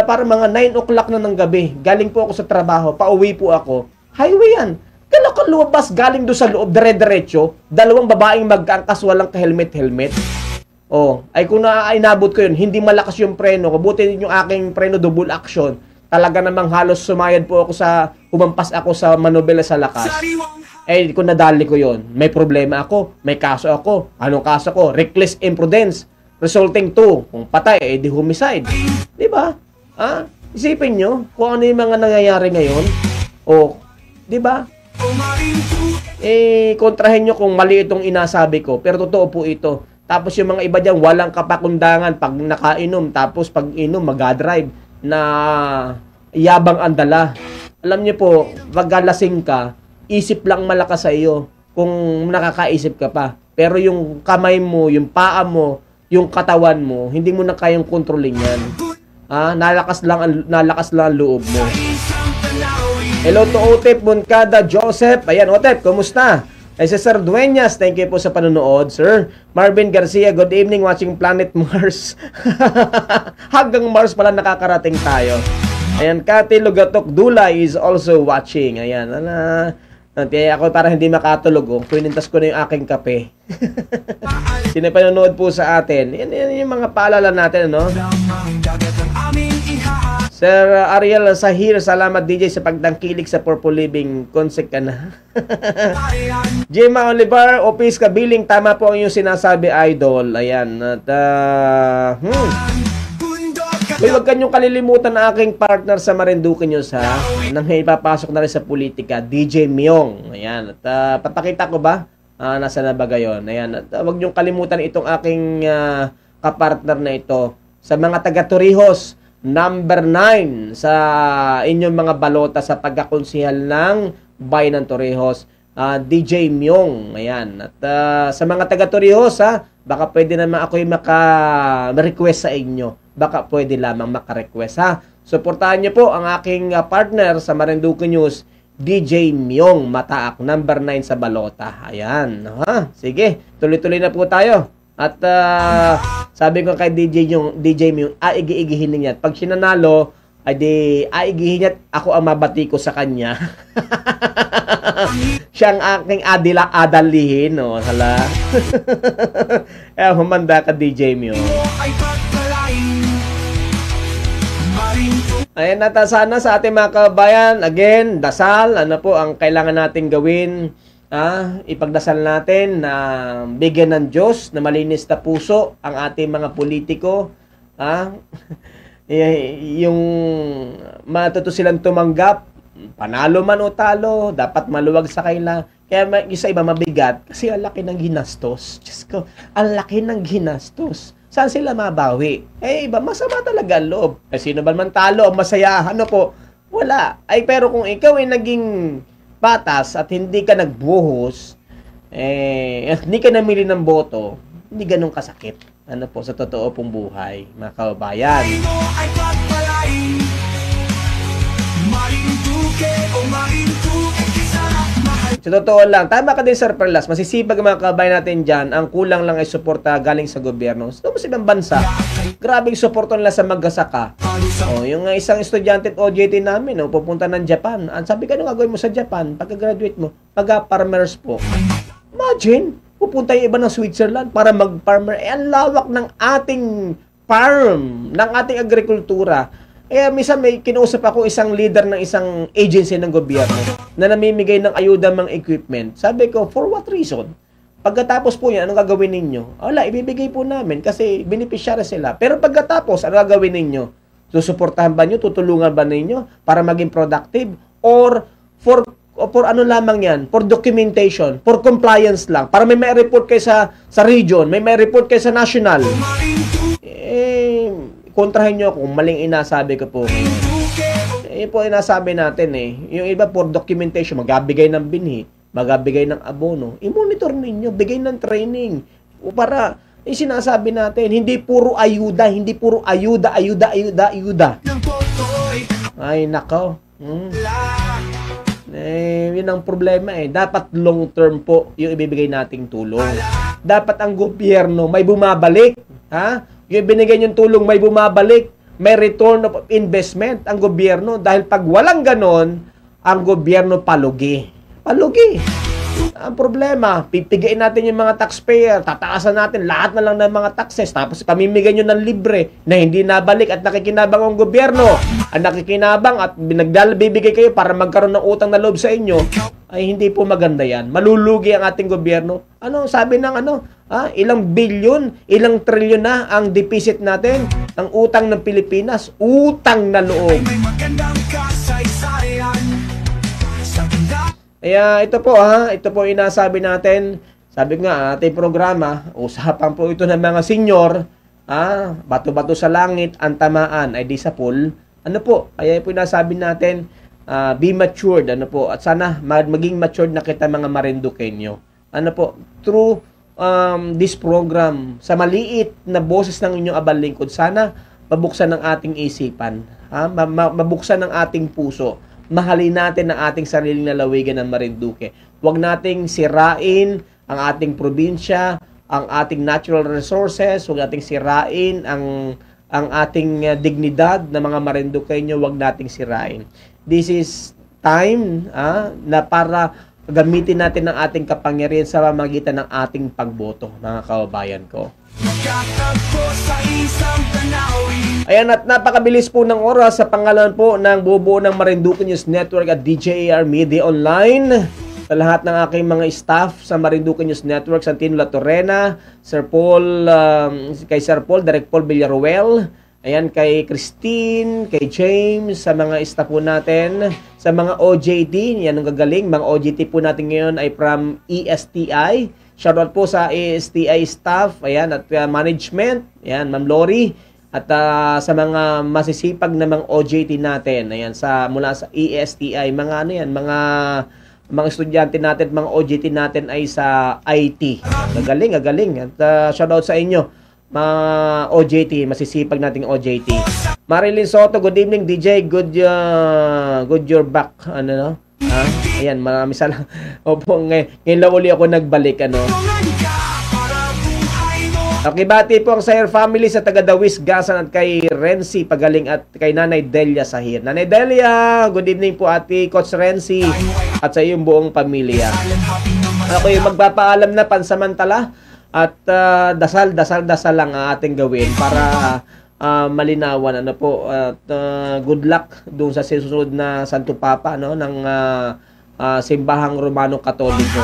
para mga 9 o'clock na ng gabi, galing po ako sa trabaho, pauwi po ako, highway yan. Kailan ka lumabas galing doon sa loob, dire-diretso, dalawang babaeng magkaangkas, walang ka-helmet-helmet. Ay kung inabot ko yun, hindi malakas yung preno ko, buti yung aking preno double action, talaga namang halos sumayad po ako humampas ako sa manobela sa lakas. Kung nadali ko yun, may problema ako, may kaso ako. Anong kaso ko? Reckless imprudence. Resulting to, kung patay, di homicide. Diba? Isipin nyo kung ano yung mga nangyayari ngayon. Diba? Kontrahin nyo kung mali itong inasabi ko. Pero totoo po ito. Tapos yung mga iba dyan, walang kapakundangan pag nakainom. Tapos pag inom, mag-drive na yabang ang dala. Alam nyo po, pag lasing ka, isip lang malakas sa iyo kung nakakaisip ka pa. Pero yung kamay mo, yung paa mo, yung katawan mo, hindi mo na kayang kontrolin yan. Nalakas lang ang loob mo. Hello to Otep Moncada Joseph. Ayan, Otep, kumusta? Ay, si Sir Dueñas, thank you po sa panonood, sir. Marvin Garcia, good evening, watching Planet Mars. Hanggang Mars pala nakakarating tayo. Ayan, Kati Lugatok Dulay is also watching. Ayan, kaya ako para hindi makatulog, pinintas ko na yung aking kape. Sino panonood po sa atin? Yan yung mga paalala natin, no? Sir Ariel Sahir, salamat DJ sa pagtangkilik sa Purple Living. Konsek ka na. Gemma Oliver, Opis Kabiling, tama po ang yung sinasabi, idol. Ayan. At, Uy, huwag kanyong kalilimutan na aking partner sa Marinduque News, ha? Nang ipapasok na rin sa politika, DJ Myong. Ayan. At papakita ko ba? Nasa na ba gayon? Ayan. At huwag niyong kalimutan itong aking kapartner na ito. Sa mga taga-Torrijos, number 9 sa inyong mga balota sa pagkakonsihal ng Bayan ng Torrijos, DJ Myong. Ayan. At sa mga taga-Torrijos, ha? Baka pwede naman ako yung maka-request sa inyo. Baka pwede lamang maka-request, ha. Suportahan niyo po ang aking partner sa Marinduque News, DJ Myong Mataak, number 9 sa balota. Ayan, ha. Sige, tuloy-tuloy na po tayo. At sabi ko kay DJ Myong, aigi-igihin niya. Pag sinanalo, ay di aigihin niya, ako ang mabati ko sa kanya. Siya ang aking adalihin, no? Hala. Eh, humanda ka, DJ Myong. Ayan, sana sa ating mga kabayan, again, dasal, ano po ang kailangan natin gawin, ipagdasal natin na bigyan ng Diyos na malinis na puso ang ating mga politiko, yung matuto silang tumanggap, panalo man o talo, dapat maluwag sa kanila. Kaya isa iba mabigat kasi ang laki ng ginastos. Diyos ko, ang laki ng ginastos. Saan sila mabawi? Eh, iba, masama talaga ang loob. Eh, sino ba man talo o masaya? Ano po? Wala. Ay, pero kung ikaw ay naging patas at hindi ka nagbuhos, hindi ka namili ng boto, hindi ganun kasakit. Ano po, sa totoo pong buhay, mga kababayan. Sa totoo lang, tama ka din, Sir Perlas. Masisipag mga kabayan natin dyan, ang kulang lang ay suporta galing sa gobyerno. Sa ibang bansa, grabing suporta nila sa magsasaka. Yung isang estudyante at OJT namin, pupunta ng Japan. Sabi ka, ano gagawin mo sa Japan? Pagka-graduate mo, mag-farmers po. Imagine, pupunta yung iba ng Switzerland para mag-farmer. Ang lawak ng ating farm, ng ating agrikultura. Minsan may kinausap ako isang leader ng isang agency ng gobyerno na namimigay ng ayuda mga equipment. Sabi ko, for what reason? Pagkatapos po yan, anong gagawin ninyo? Wala, ibibigay po namin kasi beneficiary sila. Pero pagkatapos, anong gagawin ninyo? Susuportahan ba nyo? Tutulungan ba ninyo para maging productive? Or for ano lamang yan? For documentation, for compliance lang. Para may report kayo sa region, may report kayo sa national. Kontrahin nyo kung maling inasabi ko po. Po inasabi natin yung iba for documentation, magabigay ng binhi, magabigay ng abono. I-monitor ninyo, bigay ng training. O para, sinasabi natin, hindi puro ayuda, ayuda. Ay, nako. Yun ang problema Dapat long term po yung ibibigay nating tulong. Dapat ang gobyerno may bumabalik, yung binigay niyong tulong may bumabalik, may return of investment ang gobyerno. Dahil pag walang ganon, ang gobyerno palugi. Ang problema, pipigain natin yung mga taxpayer, tataasan natin lahat na lang ng mga taxes, tapos pamimigay nyo ng libre na hindi nabalik at nakikinabang ang gobyerno. Ang nakikinabang at bibigay kayo para magkaroon ng utang na loob sa inyo, ay hindi po maganda yan. Malulugi ang ating gobyerno. Sabi ng ilang bilyon, ilang trilyon na ang deficit natin, ang utang ng Pilipinas, utang na loob. Kaya ito po inasabi natin. Sabi nga, ating programa, usapan po ito ng mga senior, bato-bato sa langit, ang tamaan ay di sa pool. Kaya po inasabi natin, be matured, at sana maging matured na kita mga Marinduqueño. Through this program, sa maliit na boses ng inyong abang lingkod, sana mabuksan ng ating isipan, mabuksan ng ating puso. Mahalin natin ang ating sariling lalawigan ng Marinduque. Huwag nating sirain ang ating probinsya, ang ating natural resources, huwag nating sirain ang ating dignidad na mga Marinduqueño, huwag nating sirain. This is time na para gamitin natin ang ating kapangyarihan sa pamamagitan ng ating pagboto, mga kababayan ko. Ayan, at napakabilis po ng oras sa pangalan po ng bubuo ng Marinduque News Network at DJAR Media Online. Sa lahat ng aking mga staff sa Marinduque News Network, Santino La Torrena, kay Sir Paul, Direct Paul Villaruel, Ayan, kay Christine, kay James, sa mga staff po natin, sa mga OJT, yan ang gagaling. Mga OJT po natin ngayon ay from ESTI. Shoutout po sa ESTI staff, ayan, at management, ayan, Ma'am Lori. At sa mga masisipag na mga OJT natin, ayan, mula sa ESTI, mga ano yan, mga estudyante natin, mga OJT natin ay sa IT. Gagaling. At shoutout sa inyo. Mga OJT, masisipag nating OJT. Marilyn Soto, good evening DJ, good you're back. Ano no? Ayan, maraming salamat. Opo, ngayon lang uli ako nagbalik, ano. Okay, bati po ang Sayer family sa taga Dawis, Gasan at kay Renzi Pagaling at kay Nanay Delia Sahir. Nanay Delia, good evening po ate Coach Renzi at sa iyong buong pamilya. Ako yung magpapaalam na pansamantala. At dasal lang ang ating gawin para malinawan ano po at good luck doon sa susunod na Santo Papa no ng Simbahang Romano Katoliko.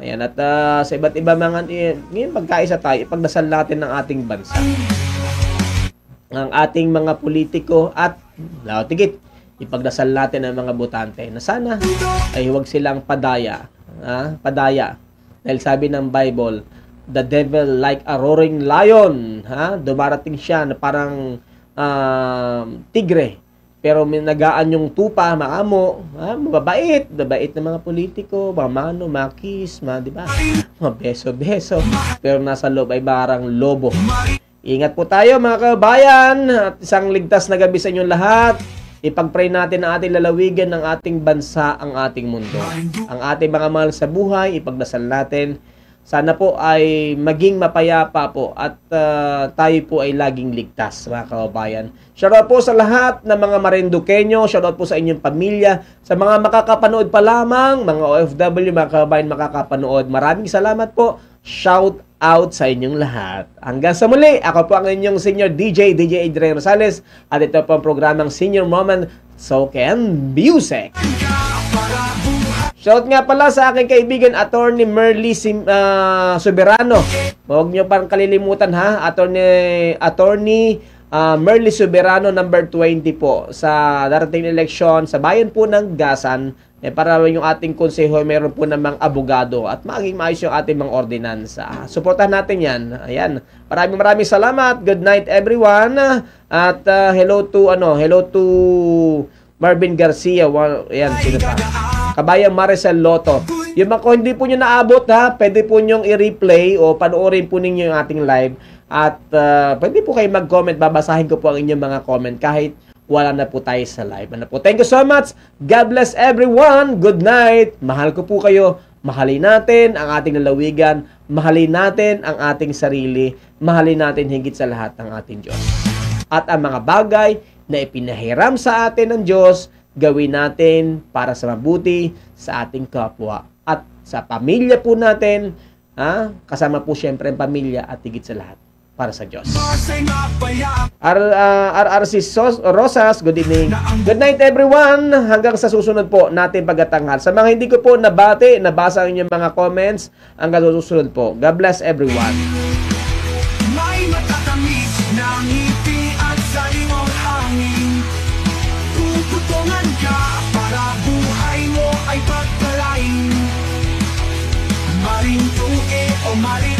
Ayan, at sa iba't iba mga ngayon magkaisa tayo, ipagdasal natin ng ating bansa. Ang ating mga politiko at tigit, ipagdasal natin ang mga botante na sana ay huwag silang padaya. Dahil sabi ng Bible, the devil like a roaring lion, dumarating siya na parang tigre, pero nagaan yung tupa, maamo, mababait ng mga politiko, mga mano, mga kiss, di ba? Mga beso-beso, pero nasa loob ay barang lobo. Ingat po tayo mga kabayan, at isang ligtas na gabi sa inyong lahat. Ipag-pray natin ang ating lalawigan ng ating bansa, ang ating mundo. Ang ating mga mahal sa buhay, ipagdasal natin. Sana po ay maging mapayapa po at tayo po ay laging ligtas, mga kababayan. Shoutout po sa lahat ng mga Marinduqueño, shoutout po sa inyong pamilya, sa mga makakapanood pa lamang, mga OFW, mga kababayan makakapanood. Maraming salamat po. Shout out sa inyong lahat. Hanggang sa muli, ako po ang inyong senior DJ Adrian Rosales at ito po ang programang Senior Moment Soken Music. Shout nga pala sa aking kaibigan Attorney Merly Soberano. Huwag nyo parang kalilimutan Attorney Merly Soberano number 20 po sa darating eleksyon sa bayan po ng Gasan. Para yung ating konseho mayroon po namang abogado at maging maayos yung ating mga ordinansa. Suportahan natin yan. Ayan. Maraming salamat. Good night everyone. At hello to Marvin Garcia. Ayan, sino pa? Kabayang Maricel Loto. Yung mga hindi po nyo naabot pwede po nyong i-replay o panoorin po ninyo yung ating live. At pwede po kayo mag-comment. Babasahin ko po ang inyong mga comment kahit wala na po tayo sa live. Thank you so much. God bless everyone. Good night. Mahal ko po kayo. Mahalin natin ang ating lalawigan. Mahalin natin ang ating sarili. Mahalin natin higit sa lahat ang ating Diyos. At ang mga bagay na ipinahiram sa atin ng Diyos, gawin natin para sa mabuti sa ating kapwa. At sa pamilya po natin, kasama po siyempre ang pamilya at higit sa lahat para sa Diyos. RRC Rosas, good evening. Good night everyone. Hanggang sa susunod po natin pagkatanghal. Sa mga hindi ko po nabati, nabasa ang inyong mga comments, hanggang sa susunod po. God bless everyone. May matatamis na ngiti at sa iyong hangin. Puputungan ka para buhay mo ay pagpalain. Marinduque o Marinduque.